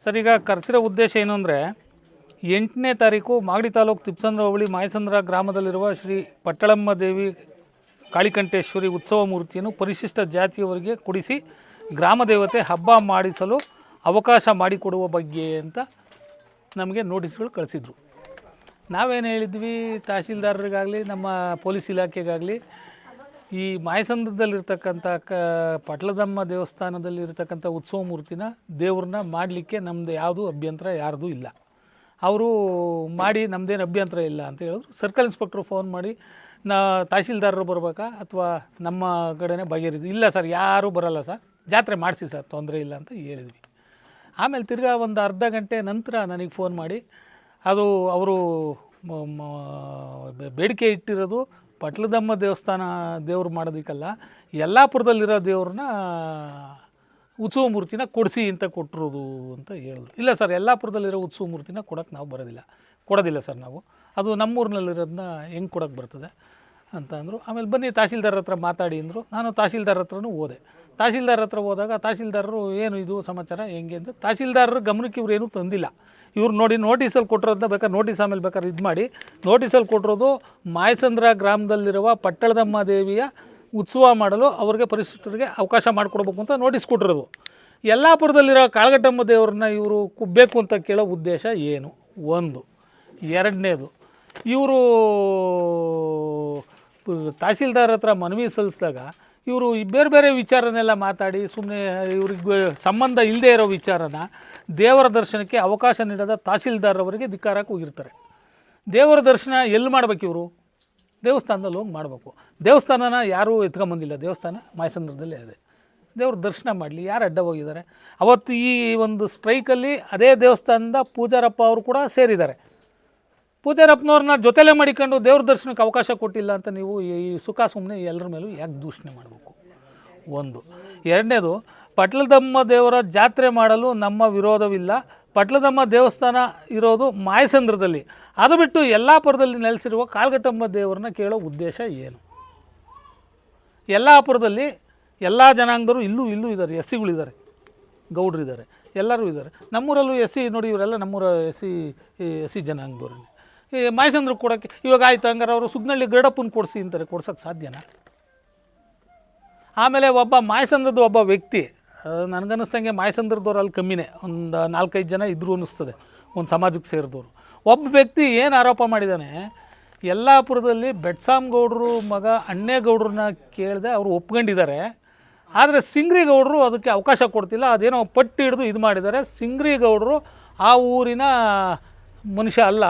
Sir, ಈಗ ಕರೆಸಿರೋ ಉದ್ದೇಶ ಏನು ಅಂದರೆ 8ನೇ ತಾರೀಕು ಮಾಗಡಿ ತಾಲೂಕು ತಿಪ್ಪಸಂದ್ರ ಹೋಬಳಿ ಮಾಯಸಂದ್ರ ಗ್ರಾಮದಲ್ಲಿರುವ ಶ್ರೀ ಪಟ್ಟಳಮ್ಮ ದೇವಿ ಕಾಳಿಕಂಠೇಶ್ವರಿ ಉತ್ಸವ ಮೂರ್ತಿಯನ್ನು ಪರಿಶಿಷ್ಟ ಜಾತಿಯವರಿಗೆ ಕೊಡಿಸಿ ಗ್ರಾಮ ದೇವತೆ ಹಬ್ಬ ಮಾಡಿಸಲು ಅವಕಾಶ ಮಾಡಿಕೊಡುವ ಬಗ್ಗೆ ಅಂತ ನಮಗೆ ನೋಟಿಸ್ಗಳು ಕಳಿಸಿದರು. ನಾವೇನು ಹೇಳಿದ್ವಿ, ತಹಶೀಲ್ದಾರರಿಗಾಗಲಿ ನಮ್ಮ ಪೊಲೀಸ್ ಇಲಾಖೆಗಾಗಲಿ ಈ ಮಾಯಸಂದ್ರದಲ್ಲಿರ್ತಕ್ಕಂಥ ಪಟ್ಲದಮ್ಮ ದೇವಸ್ಥಾನದಲ್ಲಿರ್ತಕ್ಕಂಥ ಉತ್ಸವ ಮೂರ್ತಿನ ದೇವ್ರನ್ನ ಮಾಡಲಿಕ್ಕೆ ನಮ್ಮದು ಯಾವುದೂ ಅಭ್ಯಂತರ ಯಾರ್ದೂ ಇಲ್ಲ. ಅವರು ಮಾಡಿ ನಮ್ಮದೇನು ಅಭ್ಯಂತರ ಇಲ್ಲ ಅಂತ ಹೇಳಿದ್ರು. ಸರ್ಕಲ್ ಇನ್ಸ್ಪೆಕ್ಟ್ರು ಫೋನ್ ಮಾಡಿ ತಹಶೀಲ್ದಾರರು ಬರಬೇಕಾ ಅಥವಾ ನಮ್ಮ ಕಡೆನೇ ಬಗೆಹರಿದು, ಇಲ್ಲ ಸರ್ ಯಾರೂ ಬರೋಲ್ಲ ಸರ್, ಜಾತ್ರೆ ಮಾಡಿಸಿ ಸರ್, ತೊಂದರೆ ಇಲ್ಲ ಅಂತ ಹೇಳಿದ್ವಿ. ಆಮೇಲೆ ತಿರ್ಗಾ ಒಂದು ಅರ್ಧ ಗಂಟೆ ನಂತರ ನನಗೆ ಫೋನ್ ಮಾಡಿ ಅದು ಅವರು ಬೇಡಿಕೆ ಇಟ್ಟಿರೋದು ಪಟ್ಲದಮ್ಮ ದೇವಸ್ಥಾನ ದೇವ್ರು ಮಾಡೋದಕ್ಕಲ್ಲ, ಯಲ್ಲಾಪುರದಲ್ಲಿರೋ ದೇವ್ರನ್ನ ಉತ್ಸವ ಮೂರ್ತಿನ ಕೊಡಿಸಿ ಅಂತ ಕೊಟ್ಟಿರೋದು ಅಂತ ಹೇಳಿದ್ರು. ಇಲ್ಲ ಸರ್, ಯಲ್ಲಾಪುರದಲ್ಲಿರೋ ಉತ್ಸವ ಮೂರ್ತಿನ ಕೊಡೋಕ್ಕೆ ನಾವು ಕೊಡೋದಿಲ್ಲ ಸರ್, ನಾವು ಅದು ನಮ್ಮೂರಿನಲ್ಲಿರೋದನ್ನ ಹೆಂಗೆ ಕೊಡೋಕ್ಕೆ ಬರ್ತದೆ ಅಂತ ಅಂದರು. ಆಮೇಲೆ ಬನ್ನಿ ತಹಶೀಲ್ದಾರ್ ಹತ್ರ ಮಾತಾಡಿ ಅಂದರು. ನಾನು ತಹಶೀಲ್ದಾರ್ ಹತ್ರನೂ ಹೋದೆ. ತಹಶೀಲ್ದಾರ್ ಹತ್ರ ಹೋದಾಗ ತಹಶೀಲ್ದಾರರು ಏನು ಇದು ಸಮಾಚಾರ ಹೆಂಗೆ ಅಂತ, ತಹಶೀಲ್ದಾರರ ಗಮನಕ್ಕೆ ಇವ್ರು ಏನೂ ತಂದಿಲ್ಲ. ಇವ್ರು ನೋಡಿ ನೋಟಿಸಲ್ಲಿ ಕೊಟ್ಟಿರೋದನ್ನ ಬೇಕಾದ್ರೆ ನೋಟಿಸ್ ಆಮೇಲೆ ಬೇಕಾದ್ರೆ ಇದು ಮಾಡಿ, ನೋಟಿಸಲ್ಲಿ ಕೊಟ್ಟಿರೋದು ಮಾಯಸಂದ್ರ ಗ್ರಾಮದಲ್ಲಿರುವ ಪಟ್ಟಳದಮ್ಮ ದೇವಿಯ ಉತ್ಸವ ಮಾಡಲು ಅವ್ರಿಗೆ ಪರಿಶಿಷ್ಟರಿಗೆ ಅವಕಾಶ ಮಾಡಿಕೊಡ್ಬೇಕು ಅಂತ ನೋಟಿಸ್ ಕೊಟ್ಟಿರೋದು. ಯಲ್ಲಾಪುರದಲ್ಲಿರೋ ಕಾಳಗಟ್ಟಮ್ಮ ದೇವ್ರನ್ನ ಇವರು ಕುಬ್ಬೇಕು ಅಂತ ಕೇಳೋ ಉದ್ದೇಶ ಏನು? ಒಂದು. ಎರಡನೇದು, ಇವರು ತಹಶೀಲ್ದಾರ್ ಹತ್ರ ಮನವಿ ಸಲ್ಲಿಸಿದಾಗ ಇವರು ಬೇರೆ ಬೇರೆ ವಿಚಾರನೆಲ್ಲ ಮಾತಾಡಿ ಸುಮ್ಮನೆ ಇವ್ರಿಗೆ ಸಂಬಂಧ ಇಲ್ಲದೆ ಇರೋ ವಿಚಾರನ ದೇವರ ದರ್ಶನಕ್ಕೆ ಅವಕಾಶ ನೀಡದ ತಹಶೀಲ್ದಾರವರಿಗೆ ಧಿಕ್ಕಾರಕ್ಕೆ ಹೋಗಿರ್ತಾರೆ. ದೇವರ ದರ್ಶನ ಎಲ್ಲಿ ಮಾಡ್ಬೇಕು? ಇವರು ದೇವಸ್ಥಾನದಲ್ಲಿ ಹೋಗಿ ಮಾಡಬೇಕು. ದೇವಸ್ಥಾನನ ಯಾರೂ ಎತ್ಕೊಂಬಂದಿಲ್ಲ, ದೇವಸ್ಥಾನ ಮಾಯಸಂದ್ರದಲ್ಲೇ ಇದೆ. ದೇವ್ರ ದರ್ಶನ ಮಾಡಲಿ, ಯಾರು ಅಡ್ಡ ಹೋಗಿದ್ದಾರೆ? ಅವತ್ತು ಈ ಒಂದು ಸ್ಟ್ರೈಕಲ್ಲಿ ಅದೇ ದೇವಸ್ಥಾನದ ಪೂಜಾರಪ್ಪ ಅವರು ಕೂಡ ಸೇರಿದ್ದಾರೆ. ಪೂಜಾರಪ್ಪನವ್ರನ್ನ ಜೊತೆಲೇ ಮಾಡಿಕೊಂಡು ದೇವ್ರ ದರ್ಶನಕ್ಕೆ ಅವಕಾಶ ಕೊಟ್ಟಿಲ್ಲ ಅಂತ ನೀವು ಈ ಸುಖ ಸುಮ್ಮನೆ ಎಲ್ಲರ ಮೇಲೂ ಯಾಕೆ ದೂಷಣೆ ಮಾಡಬೇಕು? ಒಂದು. ಎರಡನೇದು, ಪಟ್ಲದಮ್ಮ ದೇವರ ಜಾತ್ರೆ ಮಾಡಲು ನಮ್ಮ ವಿರೋಧವಿಲ್ಲ. ಪಟ್ಲದಮ್ಮ ದೇವಸ್ಥಾನ ಇರೋದು ಮಾಯಸಂದ್ರದಲ್ಲಿ, ಅದು ಬಿಟ್ಟು ಯಲ್ಲಾಪುರದಲ್ಲಿ ನೆಲೆಸಿರುವ ಕಾಳಗಟ್ಟಮ್ಮ ದೇವರನ್ನ ಕೇಳೋ ಉದ್ದೇಶ ಏನು? ಯಲ್ಲಾಪುರದಲ್ಲಿ ಎಲ್ಲ ಜನಾಂಗದವರು ಇಲ್ಲೂ ಇದ್ದಾರೆ, ಎಸ್ ಸಿಗಳಿದ್ದಾರೆ, ಗೌಡ್ರಿದ್ದಾರೆ, ಎಲ್ಲರೂ ಇದ್ದಾರೆ. ನಮ್ಮೂರಲ್ಲೂ ಎಸ್ ಸಿ ನೋಡಿ, ಇವರೆಲ್ಲ ನಮ್ಮೂರ ಎಸ್ ಸಿ ಜನಾಂಗದವ್ರು. ಈ ಮಾಯಸಂದ್ರಕ್ಕೆ ಕೊಡೋಕ್ಕೆ ಇವಾಗ ಆಯ್ತು, ಹಂಗಾರೆ ಅವರು ಸುಗ್ನಳ್ಳಿ ಗರುಡಪ್ಪನ ಕೊಡಿಸಿ ಅಂತಾರೆ, ಕೊಡ್ಸೋಕ್ಕೆ ಸಾಧ್ಯನಾ? ಆಮೇಲೆ ಒಬ್ಬ ಮಾಯಸಂದ್ರದ ಒಬ್ಬ ವ್ಯಕ್ತಿ, ನನಗನ್ನಿಸ್ತಂಗೆ ಮಾಯಸಂದ್ರದವ್ರು ಅಲ್ಲಿ ಕಮ್ಮಿನೇ, ಒಂದು 4-5 ಜನ ಇದ್ದರೂ ಅನ್ನಿಸ್ತದೆ ಒಂದು ಸಮಾಜಕ್ಕೆ ಸೇರಿದವರು. ಒಬ್ಬ ವ್ಯಕ್ತಿ ಏನು ಆರೋಪ ಮಾಡಿದ್ದಾನೆ, ಯಲ್ಲಾಪುರದಲ್ಲಿ ಬೆಟ್ಸಾಮ್ ಗೌಡರು ಮಗ ಅಣ್ಣೇಗೌಡ್ರನ್ನ ಕೇಳಿದೆ, ಅವರು ಒಪ್ಕೊಂಡಿದ್ದಾರೆ. ಆದರೆ ಸಿಂಗ್ರಿಗೌಡರು ಅದಕ್ಕೆ ಅವಕಾಶ ಕೊಡ್ತಿಲ್ಲ, ಅದೇನೋ ಪಟ್ಟಿ ಹಿಡಿದು ಇದು ಮಾಡಿದ್ದಾರೆ. ಸಿಂಗ್ರಿಗೌಡರು ಆ ಊರಿನ ಮನುಷ್ಯ ಅಲ್ಲ,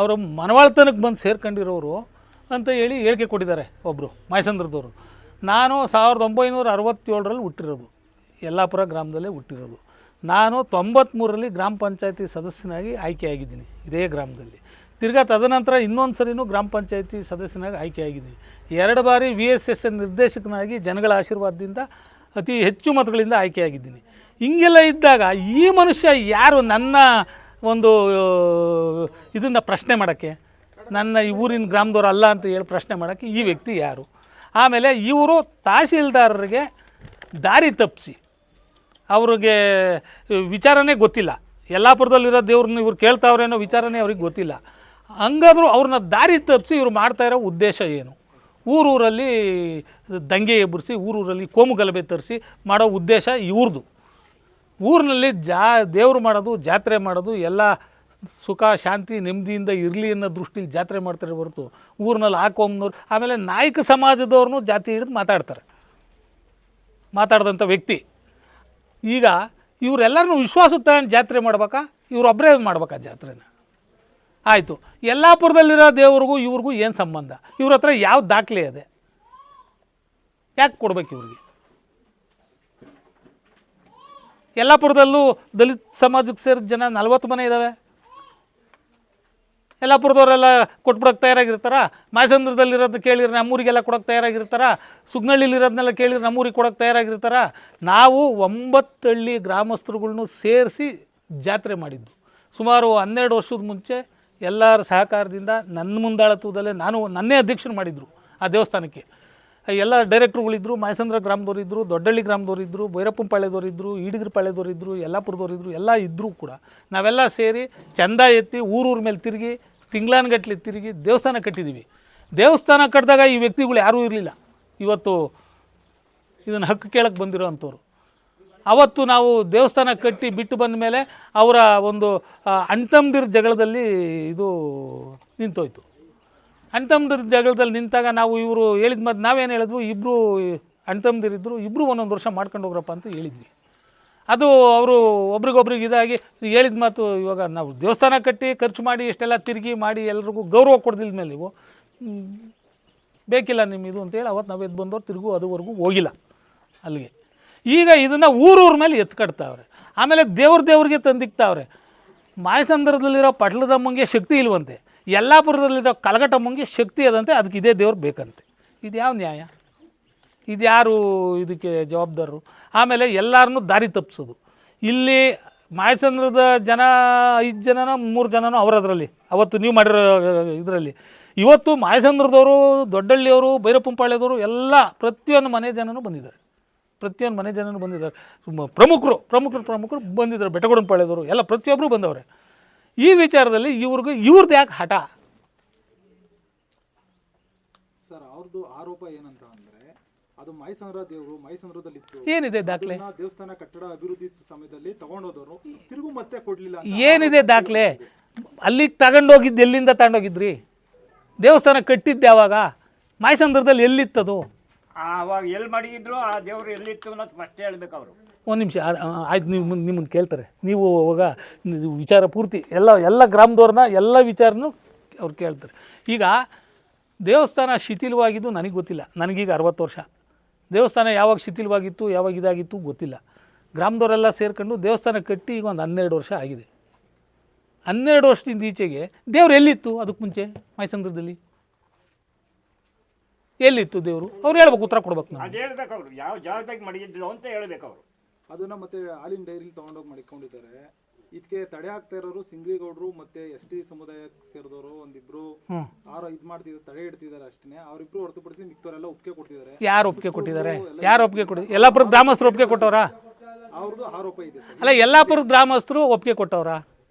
ಅವರು ಮನವಾಳ್ತನಕ್ಕೆ ಬಂದು ಸೇರ್ಕೊಂಡಿರೋರು ಅಂತ ಹೇಳಿ ಹೇಳಿಕೆ ಕೊಟ್ಟಿದ್ದಾರೆ ಒಬ್ಬರು ಮಾಯಸಂದ್ರದವರು. ನಾನು 1967ರಲ್ಲಿ ಹುಟ್ಟಿರೋದು, ಯಲ್ಲಾಪುರ ಗ್ರಾಮದಲ್ಲೇ ಹುಟ್ಟಿರೋದು. ನಾನು 93ರಲ್ಲಿ ಗ್ರಾಮ ಪಂಚಾಯತಿ ಸದಸ್ಯನಾಗಿ ಆಯ್ಕೆಯಾಗಿದ್ದೀನಿ ಇದೇ ಗ್ರಾಮದಲ್ಲಿ. ತಿರ್ಗಾ ತದನಂತರ ಇನ್ನೊಂದು ಸರಿನೂ ಗ್ರಾಮ ಪಂಚಾಯತಿ ಸದಸ್ಯನಾಗಿ ಆಯ್ಕೆಯಾಗಿದ್ದೀನಿ. 2 ಬಾರಿ VSSN ನಿರ್ದೇಶಕನಾಗಿ ಜನಗಳ ಆಶೀರ್ವಾದದಿಂದ ಅತಿ ಹೆಚ್ಚು ಮತಗಳಿಂದ ಆಯ್ಕೆಯಾಗಿದ್ದೀನಿ. ಹಿಂಗೆಲ್ಲ ಇದ್ದಾಗ ಈ ಮನುಷ್ಯ ಯಾರು ನನ್ನ ಒಂದು ಇದನ್ನು ಪ್ರಶ್ನೆ ಮಾಡೋಕ್ಕೆ, ನನ್ನ ಈ ಊರಿನ ಗ್ರಾಮದವ್ರು ಅಲ್ಲ ಅಂತ ಹೇಳಿ ಪ್ರಶ್ನೆ ಮಾಡೋಕ್ಕೆ ಈ ವ್ಯಕ್ತಿ ಯಾರು? ಆಮೇಲೆ ಇವರು ತಹಶೀಲ್ದಾರರಿಗೆ ದಾರಿ ತಪ್ಪಿಸಿ, ಅವ್ರಿಗೆ ವಿಚಾರನೇ ಗೊತ್ತಿಲ್ಲ, ಯಲ್ಲಾಪುರದಲ್ಲಿರೋ ದೇವ್ರನ್ನ ಇವ್ರು ಕೇಳ್ತಾವ್ರೇನೋ ವಿಚಾರನೇ ಅವ್ರಿಗೆ ಗೊತ್ತಿಲ್ಲ. ಹಂಗಾದ್ರೂ ಅವ್ರನ್ನ ದಾರಿ ತಪ್ಪಿಸಿ ಇವ್ರು ಮಾಡ್ತಾಯಿರೋ ಉದ್ದೇಶ ಏನು? ಊರೂರಲ್ಲಿ ದಂಗೆ ಎಬ್ಬರಿಸಿ, ಊರೂರಲ್ಲಿ ಕೋಮು ಗಲಭೆ ತರಿಸಿ ಮಾಡೋ ಉದ್ದೇಶ ಇವ್ರದ್ದು. ಊರಿನಲ್ಲಿ ದೇವರು ಮಾಡೋದು, ಜಾತ್ರೆ ಮಾಡೋದು, ಎಲ್ಲ ಸುಖ ಶಾಂತಿ ನೆಮ್ಮದಿಯಿಂದ ಇರಲಿ ಅನ್ನೋ ದೃಷ್ಟಿಲಿ ಜಾತ್ರೆ ಮಾಡ್ತಾರೆ ಹೊರತು ಊರಿನಲ್ಲಿ ಹಾಕೋಮ್ನವ್ರು. ಆಮೇಲೆ ನಾಯಕ ಸಮಾಜದವ್ರನ್ನೂ ಜಾತಿ ಹಿಡಿದು ಮಾತಾಡಿದಂಥ ವ್ಯಕ್ತಿ. ಈಗ ಇವರೆಲ್ಲರನ್ನೂ ವಿಶ್ವಾಸಕ್ಕೆ ತಗೊಂಡು ಜಾತ್ರೆ ಮಾಡ್ಬೇಕಾ? ಇವರೊಬ್ಬರೇ ಮಾಡ್ಬೇಕಾ ಜಾತ್ರೆನ? ಆಯಿತು, ಯಲ್ಲಾಪುರದಲ್ಲಿರೋ ದೇವ್ರಿಗೂ ಇವ್ರಿಗೂ ಏನು ಸಂಬಂಧ? ಇವ್ರ ಹತ್ರ ಯಾವ ದಾಖಲೆ ಇದೆ? ಯಾಕೆ ಕೊಡ್ಬೇಕು ಇವ್ರಿಗೆ? ಯಲ್ಲಾಪುರದಲ್ಲೂ ದಲಿತ ಸಮಾಜಕ್ಕೆ ಸೇರಿದ ಜನ 40 ಮನೆ ಇದ್ದಾವೆ. ಯಲ್ಲಾಪುರದವರೆಲ್ಲ ಕೊಟ್ಬಿಡೋಕ್ಕೆ ತಯಾರಾಗಿರ್ತಾರ? ಮಾಯಸಂದ್ರದಲ್ಲಿರೋದು ಕೇಳಿದ್ರೆ ನಮ್ಮೂರಿಗೆಲ್ಲ ಕೊಡೋಕ್ಕೆ ತಯಾರಾಗಿರ್ತಾರ? ಸುಗ್ನಳ್ಳಿಲಿರೋದನ್ನೆಲ್ಲ ಕೇಳಿದ್ರೆ ನಮ್ಮೂರಿಗೆ ಕೊಡೋಕ್ಕೆ ತಯಾರಾಗಿರ್ತಾರ? ನಾವು 9 ಹಳ್ಳಿ ಗ್ರಾಮಸ್ಥರುಗಳ್ನೂ ಸೇರಿಸಿ ಜಾತ್ರೆ ಮಾಡಿದ್ದು ಸುಮಾರು 12 ವರ್ಷದ ಮುಂಚೆ. ಎಲ್ಲರ ಸಹಕಾರದಿಂದ ನನ್ನ ಮುಂದಾಳತ್ವದಲ್ಲೇ ನನ್ನೇ ಅಧ್ಯಕ್ಷರು ಮಾಡಿದರು ಆ ದೇವಸ್ಥಾನಕ್ಕೆ. ಎಲ್ಲ ಡೈರೆಕ್ಟ್ರುಗಳಿದ್ದರು, ಮಾಯಸಂದ್ರ ಗ್ರಾಮದವರಿದ್ದರು, ದೊಡ್ಡಳ್ಳಿ ಗ್ರಾಮದವರಿದ್ದರು, ಭೈರಪ್ಪನ ಪಾಳ್ಯದವರಿದ್ದರು, ಈಡಿಗರ ಪಾಳ್ಯದವರಿದ್ದರು, ಯಲ್ಲಾಪುರದವರಿದ್ದರು, ಎಲ್ಲ ಇದ್ದರೂ ಕೂಡ ನಾವೆಲ್ಲ ಸೇರಿ ಚಂದ ಎತ್ತಿ ಊರೂರ ಮೇಲೆ ತಿರುಗಿ ತಿಂಗಳಾನುಗಟ್ಲೆ ತಿರುಗಿ ದೇವಸ್ಥಾನ ಕಟ್ಟಿದ್ದೀವಿ. ದೇವಸ್ಥಾನ ಕಟ್ಟಿದಾಗ ಈ ವ್ಯಕ್ತಿಗಳು ಯಾರೂ ಇರಲಿಲ್ಲ. ಇವತ್ತು ಇದನ್ನು ಹಕ್ಕು ಕೇಳಕ್ಕೆ ಬಂದಿರೋ ಅಂಥವ್ರು. ಅವತ್ತು ನಾವು ದೇವಸ್ಥಾನ ಕಟ್ಟಿ ಬಿಟ್ಟು ಬಂದ ಮೇಲೆ ಅವರ ಒಂದು ಅಣ್ತಮ್ಮದಿರ ಜಗಳದಲ್ಲಿ ಇದು ನಿಂತೋಯ್ತು. ಅಣ್ತಮ್ಮದಿರ ಜಗಳದಲ್ಲಿ ನಿಂತಾಗ ನಾವು ಇವರು ಹೇಳಿದ ಮಾತು ನಾವೇನು ಹೇಳಿದ್ವು, ಇಬ್ಬರು ಅಣ್ತಮ್ಮದಿರಿದ್ದರು, ಇಬ್ಬರು ಒಂದೊಂದು ವರ್ಷ ಮಾಡ್ಕೊಂಡು ಹೋಗ್ರಪ್ಪ ಅಂತ ಹೇಳಿದ್ವಿ. ಅದು ಅವರು ಒಬ್ರಿಗೊಬ್ರಿಗೆ ಇದಾಗಿ ಹೇಳಿದ ಮಾತು, ಇವಾಗ ನಾವು ದೇವಸ್ಥಾನ ಕಟ್ಟಿ ಖರ್ಚು ಮಾಡಿ ಇಷ್ಟೆಲ್ಲ ತಿರುಗಿ ಮಾಡಿ ಎಲ್ರಿಗೂ ಗೌರವ ಕೊಡ್ದಿಲ್ಲ ಮೇಲೆ ನೀವು ಬೇಕಿಲ್ಲ ನಿಮ್ಮ ಇದು ಅಂತೇಳಿ ಅವತ್ತು ನಾವು ಎದ್ದು ಬಂದವ್ರು ತಿರುಗು ಅದುವರೆಗೂ ಹೋಗಿಲ್ಲ ಅಲ್ಲಿಗೆ. ಈಗ ಇದನ್ನು ಊರೂರ ಮೇಲೆ ಎತ್ಕಡ್ತಾವ್ರೆ. ಆಮೇಲೆ ದೇವ್ರಿಗೆ ತಂದಿಕ್ತಾವ್ರೆ. ಮಾಯಸಂದ್ರದಲ್ಲಿರೋ ಪಟ್ಲದಮ್ಮಂಗೆ ಶಕ್ತಿ ಇಲ್ವಂತೆ, ಯಲ್ಲಾಪುರದಲ್ಲಿರೋ ಕಲಗಟ್ಟಮ್ಮಂಗೆ ಶಕ್ತಿ ಅದಂತೆ, ಅದಕ್ಕೆ ಇದೇ ದೇವ್ರು ಬೇಕಂತೆ. ಇದು ಯಾವ ನ್ಯಾಯ? ಇದು ಯಾರು ಇದಕ್ಕೆ ಜವಾಬ್ದಾರರು? ಆಮೇಲೆ ಎಲ್ಲರನ್ನೂ ದಾರಿ ತಪ್ಪಿಸೋದು. ಇಲ್ಲಿ ಮಾಯಸಂದ್ರದ ಜನ 5 ಜನನೋ 3 ಜನನೋ ಅವರದರಲ್ಲಿ ಅವತ್ತು ನೀವು ಮಾಡಿರೋ ಇದರಲ್ಲಿ. ಇವತ್ತು ಮಾಯಸಂದ್ರದವರು, ದೊಡ್ಡಳ್ಳಿಯವರು, ಭೈರಪ್ಪನ ಪಾಳ್ಯದವರು ಎಲ್ಲ ಪ್ರತಿಯೊಂದು ಮನೆ ಜನನೂ ಬಂದಿದ್ದಾರೆ. ಪ್ರತಿಯೊಂದು ಮನೆ ಜನನೂ ಬಂದಿದ್ದಾರೆ. ಪ್ರಮುಖರು ಬಂದಿದ್ದಾರೆ. ಬೆಟ್ಟಗೌಡನ ಪಾಳ್ಯದವರು ಎಲ್ಲ ಪ್ರತಿಯೊಬ್ಬರು ಬಂದವ್ರೆ. ಈ ವಿಚಾರದಲ್ಲಿ ಇವ್ರದ್ದು ಯಾಕೆ ಹಠ? ಸರ್, ಅವ್ರದ್ದು ಆರೋಪ ಏನಂತ ಅಂದ್ರೆ, ಅದು ಮಾಯಸಂದ್ರ ದೇವರು ಮಾಯಸಂದ್ರದಲ್ಲಿತ್ತು, ಏನಿದೆ ದಾಖಲೆ? ದೇವಸ್ಥಾನ ಕಟ್ಟಡ ಅಭಿವೃದ್ಧಿ ಸಮಯದಲ್ಲಿ ತಗೊಂಡೋದವರು ತಿರುಗು ಮತ್ತೆ ಕೊಡ್ಲಿಲ್ಲ. ಏನಿದೆ ದಾಖಲೆ? ಅಲ್ಲಿಗೆ ತಗೊಂಡೋಗಿದ್ದು ಎಲ್ಲಿಂದ ತಗೊಂಡೋಗಿದ್ರಿ? ದೇವಸ್ಥಾನ ಕಟ್ಟಿದ್ದು ಯಾವಾಗ? ಮಾಯಸಂದ್ರದಲ್ಲಿ ಎಲ್ಲಿತ್ತದು? ಆವಾಗ ಎಲ್ಲಿ ಮಡಗಿದ್ರು ಆ ದೇವರು ಎಲ್ಲಿತ್ತು ಅನ್ನೋದು ಫಸ್ಟ್ ಹೇಳ್ಬೇಕು ಅವರು. ಒಂದು ನಿಮಿಷ ಆಯ್ತು, ನೀವು ನಿಮ್ಮನ್ನು ಕೇಳ್ತಾರೆ. ನೀವು ಅವಾಗ ವಿಚಾರ ಪೂರ್ತಿ ಎಲ್ಲ ಗ್ರಾಮದವ್ರನ್ನ ಎಲ್ಲ ವಿಚಾರನೂ ಅವ್ರು ಕೇಳ್ತಾರೆ. ಈಗ ದೇವಸ್ಥಾನ ಶಿಥಿಲವಾಗಿದ್ದು ನನಗೆ ಗೊತ್ತಿಲ್ಲ. ನನಗೀಗ 60 ವರ್ಷ. ದೇವಸ್ಥಾನ ಯಾವಾಗ ಶಿಥಿಲವಾಗಿತ್ತು ಯಾವಾಗ ಇದಾಗಿತ್ತು ಗೊತ್ತಿಲ್ಲ. ಗ್ರಾಮದವರೆಲ್ಲ ಸೇರ್ಕೊಂಡು ದೇವಸ್ಥಾನ ಕಟ್ಟಿ ಈಗ ಒಂದು 12 ವರ್ಷ ಆಗಿದೆ. 12 ವರ್ಷದಿಂದ ಈಚೆಗೆ ದೇವ್ರು ಎಲ್ಲಿತ್ತು? ಅದಕ್ಕೆ ಮುಂಚೆ ಮಾಯಸಂದ್ರದಲ್ಲಿ ಎಲ್ಲಿತ್ತು ದೇವರು? ಅವ್ರು ಹೇಳ್ಬೇಕು, ಉತ್ತರ ಕೊಡ್ಬೇಕು. ನಾವು ಅದು ಹೇಳ್ಬೇಕು. ಅವರು ಯಾವ ಜಾಗದಾಗ ಮಡಗಿದ್ರು ಅಂತ ಹೇಳ್ಬೇಕು ಅವರು. ಅದನ್ನ ಮತ್ತೆ ಹಾಲಿನ ಡೈರಿಲಿ ತಗೊಂಡೋಗಿ ಮಡಿಕೊಂಡಿದ್ದಾರೆ. ಇದಕ್ಕೆ ತಡೆ ಆಗ್ತಾ ಇರೋರು ಸಿಂಗ್ರಿಗೌಡರು ಮತ್ತೆ ST ಸಮುದಾಯಕ್ಕೆ ಸೇರಿದವರು ಒಂದಿಬ್ರು ಇದು ಮಾಡ್ತಿದ್ದಾರೆ, ತಡೆ ಇಡ್ತಿದ್ದಾರೆ ಅಷ್ಟೇ. ಅವರಿಬ್ರು ಹೊರತುಪಡಿಸಿ ಮಿಕ್ಕವರೆಲ್ಲ ಒಪ್ಪಿಗೆ ಕೊಟ್ಟಿದ್ದಾರೆ. ಯಾರು ಒಪ್ಪಿಗೆ ಕೊಟ್ಟಿದ್ದಾರೆ? ಯಲ್ಲಾಪುರದ ಗ್ರಾಮಸ್ಥರು ಒಪ್ಪಿಗೆ ಕೊಟ್ಟವ್ರಾ? ಅವ್ರದ್ದು ಆರೋಪ ಇದೆ ಸರ್. ಅಲ್ಲ, ಯಲ್ಲಾಪುರದ ಗ್ರಾಮಸ್ಥರು ಒಪ್ಪಿಗೆ ಕೊಟ್ಟವ್ರಾ?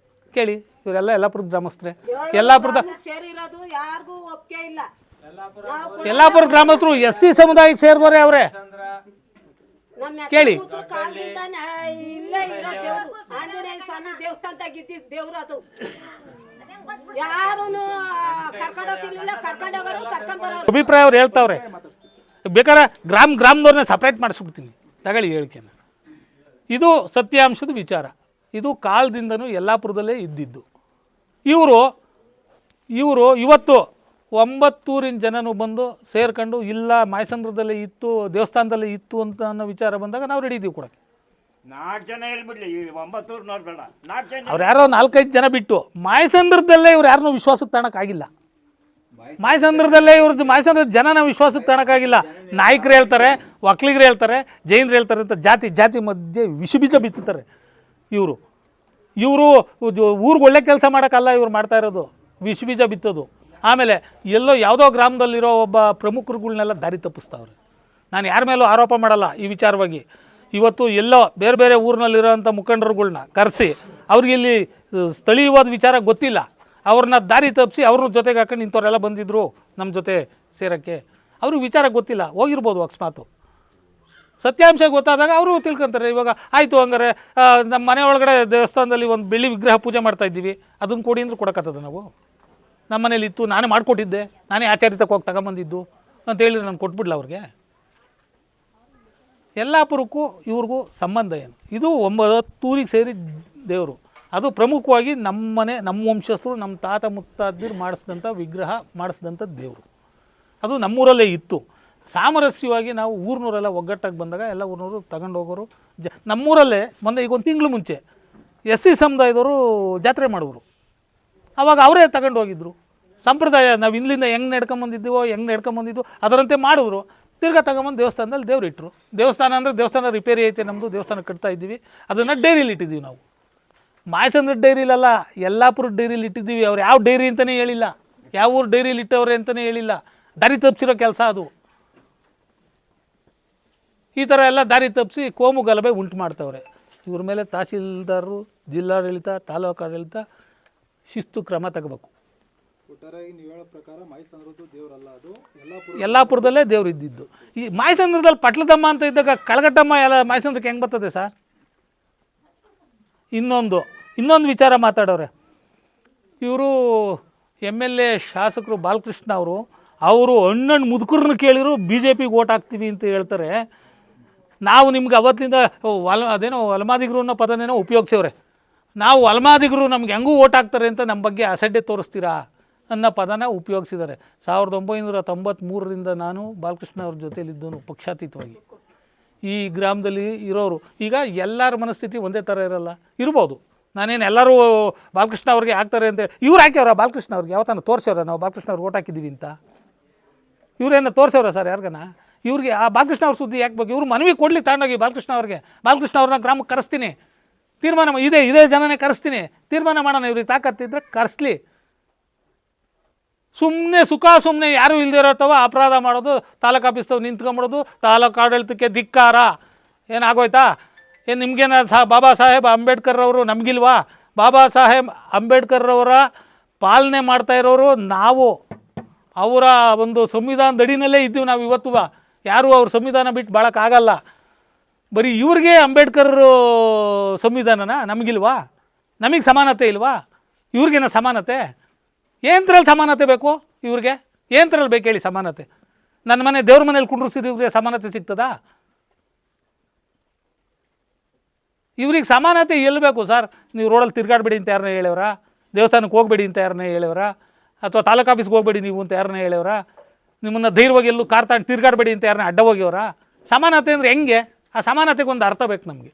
ಕೇಳಿ, ಇವರೆಲ್ಲ ಯಲ್ಲಾಪುರದ ಗ್ರಾಮಸ್ಥರೇ. ಯಲ್ಲಾಪುರದ ಯಲ್ಲಾಪುರ ಗ್ರಾಮಸ್ಥರು SC ಸಮುದಾಯಕ್ಕೆ ಸೇರಿದವರೇ ಅವರೇ. ಕೇಳಿ, ಅಭಿಪ್ರಾಯ ಅವ್ರು ಹೇಳ್ತಾವ್ರೆ. ಬೇಕಾದ್ರೆ ಗ್ರಾಮದವ್ರನ್ನ ಸಪ್ರೇಟ್ ಮಾಡಿಸ್ಬಿಡ್ತೀನಿ, ತಗೊಳ್ಳಿ ಹೇಳಿಕೆನ. ಇದು ಸತ್ಯಾಂಶದ ವಿಚಾರ. ಇದು ಕಾಲದಿಂದನೂ ಯಲ್ಲಾಪುರದಲ್ಲೇ ಇದ್ದಿದ್ದು. ಇವರು ಇವತ್ತು 9 ಊರಿನ ಜನನು ಬಂದು ಸೇರ್ಕೊಂಡು ಇಲ್ಲ ಮಾಯಸಂದ್ರದಲ್ಲೇ ಇತ್ತು, ದೇವಸ್ಥಾನದಲ್ಲೇ ಇತ್ತು ಅಂತ ಅನ್ನೋ ವಿಚಾರ ಬಂದಾಗ ನಾವು ರೆಡಿ ಇದ್ದೀವಿ ಕೊಡೋಕ್ಕೆ. 4 ಜನ ಹೇಳ್ಬಿಡ್ಲಿ, 9 ಊರು ನೋಡ್ಬೇಡ, 4 ಜನ. ಅವ್ರು ಯಾರೋ 4-5 ಜನ ಬಿಟ್ಟು ಮಾಯಸಂದ್ರದಲ್ಲೇ ಇವ್ರು ಯಾರನ್ನೂ ವಿಶ್ವಾಸಕ್ಕೆ ತಗೊಳಕ್ಕಾಗಿಲ್ಲ. ಮಾಯಸಂದ್ರದಲ್ಲೇ ಮಾಯಸಂದ್ರದ ಜನನ ವಿಶ್ವಾಸಕ್ಕೆ ತಗೊಳಕ್ಕಾಗಿಲ್ಲ. ನಾಯಕರು ಹೇಳ್ತಾರೆ, ಒಕ್ಕಲಿಗರು ಹೇಳ್ತಾರೆ, ಜೈನರು ಹೇಳ್ತಾರೆ ಅಂತ ಜಾತಿ ಮಧ್ಯೆ ವಿಷಬೀಜ ಬಿತ್ತುತ್ತಾರೆ ಇವರು. ಊರಿಗೆ ಒಳ್ಳೆ ಕೆಲಸ ಮಾಡೋಕ್ಕಲ್ಲ ಇವ್ರು ಮಾಡ್ತಾ ಇರೋದು, ವಿಷಬೀಜ ಬಿತ್ತೋದು. ಆಮೇಲೆ ಯಾವುದೋ ಗ್ರಾಮದಲ್ಲಿರೋ ಒಬ್ಬ ಪ್ರಮುಖರುಗಳ್ನೆಲ್ಲ ದಾರಿ ತಪ್ಪಿಸ್ತಾವ್ರೆ. ನಾನು ಯಾರ ಮೇಲೂ ಆರೋಪ ಮಾಡಲ್ಲ ಈ ವಿಚಾರವಾಗಿ. ಇವತ್ತು ಬೇರೆ ಬೇರೆ ಊರಿನಲ್ಲಿರೋಂಥ ಮುಖಂಡರುಗಳ್ನ ಕರೆಸಿ ಅವ್ರಿಗೆ ಇಲ್ಲಿ ಸ್ಥಳೀಯವಾದ ವಿಚಾರ ಗೊತ್ತಿಲ್ಲ, ಅವ್ರನ್ನ ದಾರಿ ತಪ್ಪಿಸಿ ಅವ್ರನ್ನ ಜೊತೆಗೆ ಹಾಕೊಂಡು ಇಂಥವ್ರೆಲ್ಲ ಬಂದಿದ್ದರು ನಮ್ಮ ಜೊತೆ ಸೇರೋಕ್ಕೆ. ಅವ್ರಿಗೆ ವಿಚಾರ ಗೊತ್ತಿಲ್ಲ, ಹೋಗಿರ್ಬೋದು ಅಕಸ್ಮಾತು. ಸತ್ಯಾಂಶ ಗೊತ್ತಾದಾಗ ಅವರು ತಿಳ್ಕೊತಾರೆ. ಇವಾಗ ಆಯಿತು, ಹಂಗಾರೆ ನಮ್ಮ ಮನೆ ಒಳಗಡೆ ದೇವಸ್ಥಾನದಲ್ಲಿ ಒಂದು ಬೆಳ್ಳಿ ವಿಗ್ರಹ ಪೂಜೆ ಮಾಡ್ತಾಯಿದ್ದೀವಿ, ಅದನ್ನು ಕೊಡಿ ಅಂದ್ರೆ ಕೊಡೋಕ್ಕತ್ತದ? ನಾವು ನಮ್ಮ ಮನೇಲಿ ಇತ್ತು, ನಾನೇ ಮಾಡಿಕೊಟ್ಟಿದ್ದೆ, ನಾನೇ ಆಚಾರಿತಕ್ಕೆ ಹೋಗಿ ತಗೊಂಬಂದಿದ್ದು ಅಂತೇಳಿ ನಾನು ಕೊಟ್ಬಿಡ್ಲ ಅವ್ರಿಗೆ? ಯಲ್ಲಾಪುರಕ್ಕೂ ಇವ್ರಿಗೂ ಸಂಬಂಧ ಏನು? ಇದು 9 ಊರಿಗೆ ಸೇರಿ ದೇವರು. ಅದು ಪ್ರಮುಖವಾಗಿ ನಮ್ಮ ವಂಶಸ್ಥರು, ನಮ್ಮ ತಾತ ಮುತ್ತಾದಿರು ಮಾಡಿಸಿದಂಥ ವಿಗ್ರಹ, ಮಾಡಿಸಿದಂಥ ದೇವರು. ಅದು ನಮ್ಮೂರಲ್ಲೇ ಇತ್ತು. ಸಾಮರಸ್ಯವಾಗಿ ನಾವು ಊರಿನವರೆಲ್ಲ ಒಗ್ಗಟ್ಟಾಗಿ ಬಂದಾಗ ಎಲ್ಲ ಊರಿನವರು ತಗೊಂಡು ಹೋಗೋರು. ನಮ್ಮೂರಲ್ಲೇ ಮೊನ್ನೆ ಈಗ 1 ತಿಂಗಳು ಮುಂಚೆ SC ಸಮುದಾಯದವರು ಜಾತ್ರೆ ಮಾಡೋರು. ಆವಾಗ ಅವರೇ ತಗೊಂಡು ಹೋಗಿದ್ರು. ಸಂಪ್ರದಾಯ ನಾವು ಇಲ್ಲಿಂದ ಹೆಂಗೆ ನಡ್ಕೊಂಬಂದಿದ್ದು ಅದರಂತೆ ಮಾಡಿದ್ರು. ತಿರ್ಗಾ ತಗೊಂಬಂದು ದೇವಸ್ಥಾನದಲ್ಲಿ ದೇವ್ರು ಇಟ್ಟರು. ದೇವಸ್ಥಾನ ಅಂದರೆ ದೇವಸ್ಥಾನ ರಿಪೇರಿ ಐತೆ, ನಮ್ಮದು ದೇವಸ್ಥಾನ ಕಟ್ತಾ ಇದ್ದೀವಿ, ಅದನ್ನು ಡೈರಿಲಿ ಇಟ್ಟಿದ್ದೀವಿ ನಾವು. ಮಾಯಸಂದ್ರ ಡೈರಿಲಲ್ಲ, ಯಲ್ಲಾಪುರ ಡೈರಿಲಿ ಇಟ್ಟಿದ್ದೀವಿ. ಅವ್ರು ಯಾವ ಡೈರಿ ಅಂತಲೇ ಹೇಳಿಲ್ಲ, ಯಾವ ಊರು ಡೈರಿಲಿ ಇಟ್ಟವ್ರೆ ಅಂತಲೇ ಹೇಳಿಲ್ಲ. ದಾರಿ ತಪ್ಪಿಸಿರೋ ಕೆಲಸ ಅದು. ಈ ಥರ ಎಲ್ಲ ದಾರಿ ತಪ್ಪಿಸಿ ಕೋಮು ಗಲಭೆ ಉಂಟು ಮಾಡ್ತವ್ರೆ. ಇವ್ರ ಮೇಲೆ ತಹಸೀಲ್ದಾರರು, ಜಿಲ್ಲಾಡಳಿತ, ತಾಲೂಕು ಆಡಳಿತ ಶಿಸ್ತು ಕ್ರಮ ತಗೋಬೇಕು. ಒಟ್ಟಾರೆಯಾಗಿ ನೀವು ಹೇಳೋ ಪ್ರಕಾರ ಮಾಯಸಂದ್ರದ್ದು ದೇವರಲ್ಲ, ಅದು ಯಲ್ಲಾಪುರದಲ್ಲೇ ದೇವ್ರು ಇದ್ದಿದ್ದು. ಈ ಮಾಯಸಂದ್ರದಲ್ಲಿ ಪಟ್ಲದಮ್ಮ ಅಂತ ಇದ್ದಾಗ ಕಳಗಟ್ಟಮ್ಮ ಎಲ್ಲ ಮಾಯಸಂದ್ರಕ್ಕೆ ಹೆಂಗೆ ಬರ್ತದೆ ಸರ್? ಇನ್ನೊಂದು ವಿಚಾರ ಮಾತಾಡೋರೆ ಇವರು. MLA ಶಾಸಕರು ಬಾಲಕೃಷ್ಣ ಅವರು ಹಣ್ಣು ಮುದುಕರನ್ನ ಕೇಳಿದ್ರು BJPಗೆ ಓಟ್ ಹಾಕ್ತೀವಿ ಅಂತ ಹೇಳ್ತಾರೆ. ನಾವು ನಿಮ್ಗೆ ಅವತ್ತಿಂದ ಅದೇನೋ ಅಲ್ಮಾದಿಗರು ಅನ್ನೋ ಪದನೇನೋ ಉಪಯೋಗಿಸವ್ರೆ. ನಾವು ಅಲ್ಮಾದಿಗರು ನಮ್ಗೆ ಹೆಂಗೂ ಓಟ್ ಹಾಕ್ತಾರೆ ಅಂತ ನಮ್ಮ ಬಗ್ಗೆ ಅಸಡ್ಡೆ ತೋರಿಸ್ತೀರಾ ಅನ್ನೋ ಪದನ ಉಪಯೋಗಿಸಿದ್ದಾರೆ. 1993ರಿಂದ ನಾನು ಬಾಲಕೃಷ್ಣ ಅವ್ರ ಜೊತೆಯಲ್ಲಿದ್ದವನು ಪಕ್ಷಾತೀತವಾಗಿ. ಈ ಗ್ರಾಮದಲ್ಲಿ ಇರೋರು ಈಗ ಎಲ್ಲರ ಮನಸ್ಥಿತಿ ಒಂದೇ ಥರ ಇರಲ್ಲ, ಇರ್ಬೋದು. ನಾನೇನು ಎಲ್ಲರೂ ಬಾಲಕೃಷ್ಣ ಅವ್ರಿಗೆ ಹಾಕ್ತಾರೆ ಅಂತೇಳಿ ಇವ್ರು ಹಾಕ್ಯವ್ರ ಬಾಲಕೃಷ್ಣ ಅವ್ರಿಗೆ ಯಾವತ್ತಾನ ತೋರಿಸವ್ರ ನಾವು ಬಾಲಕೃಷ್ಣ ಅವ್ರಿಗೆ ಓಟ್ ಹಾಕಿದ್ದೀವಿ ಅಂತ? ಇವ್ರೇನು ತೋರಿಸವ್ರ ಸರ್ ಯಾರಿಗನ? ಇವ್ರಿಗೆ ಆ ಬಾಲಕೃಷ್ಣ ಅವ್ರ ಸುದ್ದಿ ಯಾಕೆ ಬೇಕು? ಇವ್ರು ಮನವಿ ಕೊಡಲಿ ತಗೊಂಡೋಗಿ ಬಾಲಕೃಷ್ಣ ಅವ್ರಿಗೆ. ಬಾಲಕೃಷ್ಣ ಅವ್ರನ್ನ ಗ್ರಾಮಕ್ಕೆ ಕರೆಸ್ತೀನಿ, ತೀರ್ಮಾನ ಇದೇ ಜನನೇ ಕರೆಸ್ತೀನಿ, ತೀರ್ಮಾನ ಮಾಡೋಣ. ಇವ್ರಿಗೆ ತಾಕತ್ತಿದ್ರೆ ಕರೆಸ್ಲಿ. ಸುಮ್ಮನೆ ಯಾರೂ ಇಲ್ಲದೆ ಇರೋತ್ತವ ಅಪರಾಧ ಮಾಡೋದು, ತಾಲೂಕು ಆಫೀಸ್ತವ್ ನಿಂತ್ಕೊಂಬಿಡೋದು, ತಾಲೂಕು ಆಡಳಿತಕ್ಕೆ ಧಿಕ್ಕಾರ. ಏನಾಗೋಯ್ತಾ? ಏನು ನಿಮಗೇನ ಬಾಬಾ ಸಾಹೇಬ್ ಅಂಬೇಡ್ಕರ್ ಅವರು ನಮಗಿಲ್ವಾ? ಬಾಬಾ ಸಾಹೇಬ್ ಅಂಬೇಡ್ಕರ್ರವರ ಪಾಲನೆ ಮಾಡ್ತಾ ಇರೋರು ನಾವು. ಅವರ ಒಂದು ಸಂವಿಧಾನದ ಅಡಿನಲ್ಲೇ ಇದ್ದೀವಿ ನಾವು ಇವತ್ತು. ಯಾರೂ ಅವ್ರ ಸಂವಿಧಾನ ಬಿಟ್ಟು ಬಾಳೋಕ್ಕಾಗಲ್ಲ. ಬರೀ ಇವ್ರಿಗೆ ಅಂಬೇಡ್ಕರ್ ಸಂವಿಧಾನನ, ನಮಗಿಲ್ವಾ? ನಮಗೆ ಸಮಾನತೆ ಇಲ್ವಾ? ಇವ್ರಿಗೇನ ಸಮಾನತೆ? ಏನರಲ್ಲಿ ಸಮಾನತೆ ಬೇಕು ಇವ್ರಿಗೆ? ಏನರಲ್ಲಿ ಬೇಕು ಹೇಳಿ ಸಮಾನತೆ? ನನ್ನ ಮನೆ ದೇವ್ರ ಮನೇಲಿ ಕುಂಡ್ರಿಸಿದ್ರೆ ಇವ್ರಿಗೆ ಸಮಾನತೆ ಸಿಗ್ತದಾ? ಇವ್ರಿಗೆ ಸಮಾನತೆ ಎಲ್ಲಿ ಬೇಕು ಸರ್? ನೀವು ರೋಡಲ್ಲಿ ತಿರ್ಗಾಡಬೇಡಿ ಅಂತ ಯಾರನ್ನ ಹೇಳವ್ರ? ದೇವಸ್ಥಾನಕ್ಕೆ ಹೋಗಬೇಡಿ ಅಂತ ಯಾರನ್ನ ಹೇಳವ್ರ? ಅಥವಾ ತಾಲೂಕು ಆಫೀಸ್ಗೆ ಹೋಗಬೇಡಿ ನೀವು ಅಂತ ಯಾರನ್ನ ಹೇಳವ್ರ? ನಿಮ್ಮನ್ನು ಧೈರ್ಯವಾಗಿ ಎಲ್ಲೂ ಕಾರ್ ತಗೊಂಡು ತಿರ್ಗಾಡಬೇಡಿ ಅಂತ ಯಾರನ್ನ ಅಡ್ಡ ಹೋಗ್ಯವರ? ಸಮಾನತೆ ಅಂದರೆ ಹೆಂಗೆ? ಆ ಸಮಾನತೆಗೆ ಒಂದು ಅರ್ಥ ಬೇಕು ನಮಗೆ.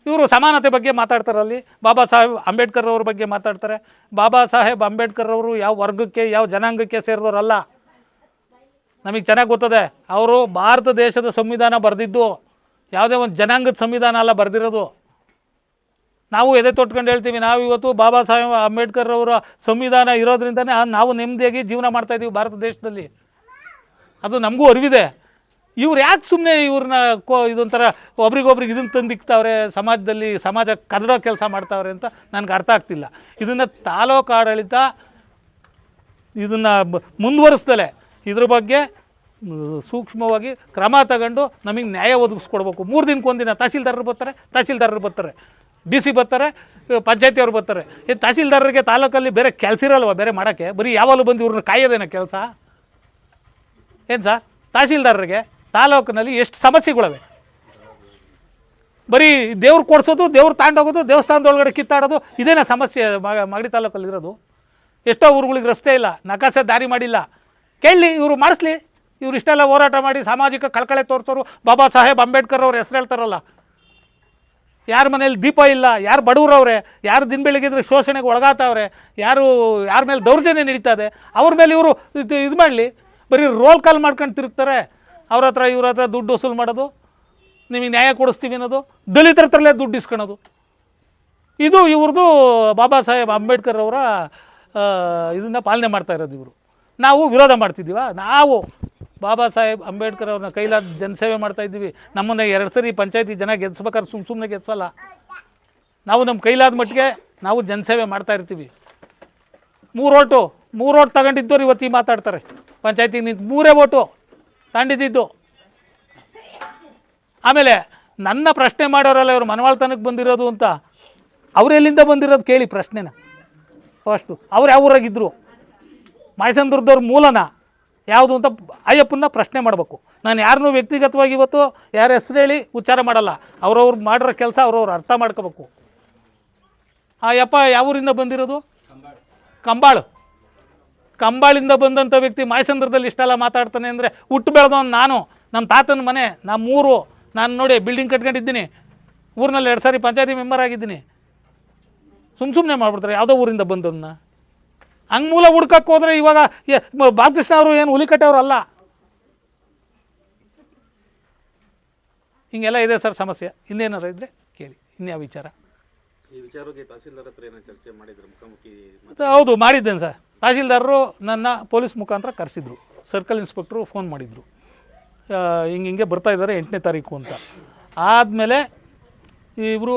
ಇವರು ಸಮಾನತೆ ಬಗ್ಗೆ ಮಾತಾಡ್ತಾರಲ್ಲಿ, ಬಾಬಾ ಸಾಹೇಬ್ ಅಂಬೇಡ್ಕರ್ ಅವ್ರ ಬಗ್ಗೆ ಮಾತಾಡ್ತಾರೆ. ಬಾಬಾ ಸಾಹೇಬ್ ಅಂಬೇಡ್ಕರ್ ಅವರು ಯಾವ ವರ್ಗಕ್ಕೆ, ಯಾವ ಜನಾಂಗಕ್ಕೆ ಸೇರಿದವರಲ್ಲ. ನಮಗೆ ಚೆನ್ನಾಗಿ ಗೊತ್ತದೆ. ಅವರು ಭಾರತ ದೇಶದ ಸಂವಿಧಾನ ಬರೆದಿದ್ದು, ಯಾವುದೇ ಒಂದು ಜನಾಂಗದ ಸಂವಿಧಾನ ಅಲ್ಲ ಬರೆದಿರೋದು. ನಾವು ಎದೆ ತೊಟ್ಕೊಂಡು ಹೇಳ್ತೀವಿ, ನಾವು ಇವತ್ತು ಬಾಬಾ ಸಾಹೇಬ್ ಅಂಬೇಡ್ಕರ್ ಅವರ ಸಂವಿಧಾನ ಇರೋದ್ರಿಂದನೇ ನಾವು ನೆಮ್ಮದಿಯಾಗಿ ಜೀವನ ಮಾಡ್ತಾಯಿದ್ದೀವಿ ಭಾರತ ದೇಶದಲ್ಲಿ. ಅದು ನಮಗೂ ಅರಿವಿದೆ. ಇವ್ರು ಯಾಕೆ ಸುಮ್ಮನೆ ಇವ್ರನ್ನ ಇದೊಂಥರ ಒಬ್ರಿಗೊಬ್ರಿಗೆ ಇದನ್ನು ತಂದಿಕ್ತಾವ್ರೆ, ಸಮಾಜದಲ್ಲಿ ಸಮಾಜ ಕದಡೋ ಕೆಲಸ ಮಾಡ್ತಾವ್ರೆ ಅಂತ ನನಗೆ ಅರ್ಥ ಆಗ್ತಿಲ್ಲ. ಇದನ್ನು ತಾಲೂಕು ಆಡಳಿತ ಇದನ್ನು ಮುಂದುವರಿಸ್ದಲೆ ಇದ್ರ ಬಗ್ಗೆ ಸೂಕ್ಷ್ಮವಾಗಿ ಕ್ರಮ ತಗೊಂಡು ನಮಗೆ ನ್ಯಾಯ ಒದಗಿಸ್ಕೊಡ್ಬೇಕು. 3 ದಿನಕ್ಕೊಂದಿನ ತಹಸೀಲ್ದಾರರು ಬರ್ತಾರೆ, DC ಬರ್ತಾರೆ, ಪಂಚಾಯತಿಯವ್ರು ಬರ್ತಾರೆ. ಈ ತಹಸೀಲ್ದಾರರಿಗೆ ತಾಲೂಕಲ್ಲಿ ಬೇರೆ ಕೆಲಸ ಇರಲ್ವ ಬೇರೆ ಮಾಡೋಕ್ಕೆ? ಬರೀ ಯಾವಾಗಲೂ ಬಂದು ಇವ್ರನ್ನ ಕಾಯೋದೇನೋ ಕೆಲಸ ಏನು ಸರ್? ತಹಸೀಲ್ದಾರರಿಗೆ ತಾಲೂಕಿನಲ್ಲಿ ಎಷ್ಟು ಸಮಸ್ಯೆಗಳಿವೆ. ಬರೀ ದೇವ್ರು ಕೊಡಿಸೋದು, ದೇವ್ರು ತಾಂಡೋಗೋದು, ದೇವಸ್ಥಾನದೊಳಗಡೆ ಕಿತ್ತಾಡೋದು, ಇದೇನ ಸಮಸ್ಯೆ ಮಾಗಡಿ ತಾಲೂಕಲ್ಲಿರೋದು? ಎಷ್ಟೋ ಊರುಗಳಿಗೆ ರಸ್ತೆ ಇಲ್ಲ, ನಕಾಸೆ ದಾರಿ ಮಾಡಿಲ್ಲ. ಕೇಳಲಿ, ಇವರು ಮಾಡಿಸ್ಲಿ. ಇವ್ರು ಇಷ್ಟೆಲ್ಲ ಹೋರಾಟ ಮಾಡಿ ಸಾಮಾಜಿಕ ಕಳಕಳೆ ತೋರಿಸೋರು ಬಾಬಾ ಸಾಹೇಬ್ ಅಂಬೇಡ್ಕರ್ ಅವ್ರು ಹೆಸರು ಹೇಳ್ತಾರಲ್ಲ. ಯಾರ ಮನೇಲಿ ದೀಪ ಇಲ್ಲ, ಯಾರು ಬಡವ್ರವ್ರೆ, ಯಾರು ದಿನ ಬೆಳಗ್ಗಿದ್ರೆ ಶೋಷಣೆಗೆ ಒಳಗಾತವ್ರೆ, ಯಾರ ಮೇಲೆ ದೌರ್ಜನ್ಯ ನಡೀತದೆ, ಅವ್ರ ಮೇಲೆ ಇವರು ಇದು ಮಾಡಲಿ. ಬರೀ ರೋಲ್ ಕಾಲ್ ಮಾಡ್ಕೊಂಡು ತಿರುಗ್ತಾರೆ. ಅವ್ರ ಹತ್ರ ಇವ್ರ ಹತ್ರ ದುಡ್ಡು ವಸೂಲು ಮಾಡೋದು, ನಿಮಗೆ ನ್ಯಾಯ ಕೊಡಿಸ್ತೀವಿ ಅನ್ನೋದು, ದಲಿತರ ಹತ್ರಲ್ಲೇ ದುಡ್ಡು ಇಸ್ಕೊಳೋದು. ಇದು ಇವ್ರದ್ದು ಬಾಬಾ ಸಾಹೇಬ್ ಅಂಬೇಡ್ಕರ್ ಅವರ ಇದನ್ನು ಪಾಲನೆ ಮಾಡ್ತಾ ಇರೋದು. ಇವರು ನಾವು ವಿರೋಧ ಮಾಡ್ತಿದ್ದೀವ? ನಾವು ಬಾಬಾ ಸಾಹೇಬ್ ಅಂಬೇಡ್ಕರ್ ಅವ್ರನ್ನ ಕೈಲಾದ ಜನಸೇವೆ ಮಾಡ್ತಾಯಿದ್ದೀವಿ. ನಮ್ಮನ್ನು 2 ಸರಿ ಪಂಚಾಯತಿ ಜನ ಗೆಲ್ಸ್ಬೇಕಾದ್ರೆ ಸುಮ್ಮನೆ ಗೆಲ್ಸಲ್ಲ. ನಾವು ನಮ್ಮ ಕೈಲಾದ ಮಟ್ಟಿಗೆ ನಾವು ಜನಸೇವೆ ಮಾಡ್ತಾಯಿರ್ತೀವಿ. 3 ಓಟ್ ತಗೊಂಡಿದ್ದವ್ರು ಇವತ್ತು ಈ ಮಾತಾಡ್ತಾರೆ. ಪಂಚಾಯತಿಗೆ ನಿಂತು 3 ಓಟು ತಗೊಂಡಿದ್ದು. ಆಮೇಲೆ ನನ್ನ ಪ್ರಶ್ನೆ ಮಾಡೋರಲ್ಲ ಇವರು ಮನವಾಳ್ತನಕ್ಕೆ ಬಂದಿರೋದು ಅಂತ. ಅವರೆಲ್ಲಿಂದ ಬಂದಿರೋದು ಕೇಳಿ ಪ್ರಶ್ನೆನ ಫಸ್ಟು. ಅವ್ರು ಯಾವ ಊರಾಗಿದ್ದರು? ಮಾಯಸಂದ್ರದವ್ರ ಮೂಲನ ಯಾವುದು ಅಂತ ಅಯ್ಯಪ್ಪನ ಪ್ರಶ್ನೆ ಮಾಡಬೇಕು. ನಾನು ಯಾರನ್ನೂ ವ್ಯಕ್ತಿಗತವಾಗಿ ಇವತ್ತು ಯಾರ ಹೆಸರು ಹೇಳಿ ಉಚ್ಚಾರ ಮಾಡಲ್ಲ. ಅವ್ರವ್ರು ಮಾಡಿರೋ ಕೆಲಸ ಅವ್ರವ್ರು ಅರ್ಥ ಮಾಡ್ಕೋಬೇಕು. ಆ ಯಪ್ಪ ಯಾವ ಊರಿಂದ ಬಂದಿರೋದು? ಕಂಬಾಳಿಂದ ಬಂದಂಥ ವ್ಯಕ್ತಿ ಮಾಯಸಂದ್ರದಲ್ಲಿ ಇಷ್ಟೆಲ್ಲ ಮಾತಾಡ್ತಾನೆ ಅಂದರೆ ಹುಟ್ಟು ಬೆಳೆದವನು ನಾನು. ನಮ್ಮ ತಾತನ ಮನೆ, ನಮ್ಮೂರು. ನಾನು ನೋಡಿ ಬಿಲ್ಡಿಂಗ್ ಕಟ್ಕೊಂಡಿದ್ದೀನಿ, ಊರಿನಲ್ಲಿ 2 ಸಾರಿ ಪಂಚಾಯತಿ ಮೆಂಬರ್ ಆಗಿದ್ದೀನಿ. ಸುಮ್ಮನೆ ಮಾಡ್ಬಿಡ್ತಾರೆ ಯಾವುದೋ ಊರಿಂದ ಬಂದವನ್ನ. ಹಂಗೆ ಮೂಲ ಹುಡ್ಕಕ್ಕೆ ಹೋದರೆ ಇವಾಗ ಬಾಲಕೃಷ್ಣ ಅವರು ಏನು ಹುಲಿಕಟ್ಟೆಯವರಲ್ಲ. ಹಿಂಗೆಲ್ಲ ಇದೆ ಸರ್ ಸಮಸ್ಯೆ. ಇನ್ನೇನಾರು ಇದ್ದರೆ ಕೇಳಿ, ಇನ್ಯಾವ ವಿಚಾರ? ಈ ವಿಚಾರವಾಗಿ ತಹಸೀಲ್ದಾರ್ ಹತ್ರ ಏನೋ ಚರ್ಚೆ ಮಾಡಿದ್ರು ಮುಖಾಮುಖಿ? ಹೌದು, ಮಾಡಿದ್ದೇನೆ ಸರ್. ತಹಸೀಲ್ದಾರರು ನನ್ನ ಪೊಲೀಸ್ ಮುಖಾಂತರ ಕರೆಸಿದ್ರು. ಸರ್ಕಲ್ ಇನ್ಸ್ಪೆಕ್ಟ್ರು ಫೋನ್ ಮಾಡಿದರು. ಹಿಂಗೆ ಬರ್ತಾ ಇದ್ದಾರೆ 8ನೇ ತಾರೀಕು ಅಂತ. ಆದಮೇಲೆ ಇಬ್ಬರು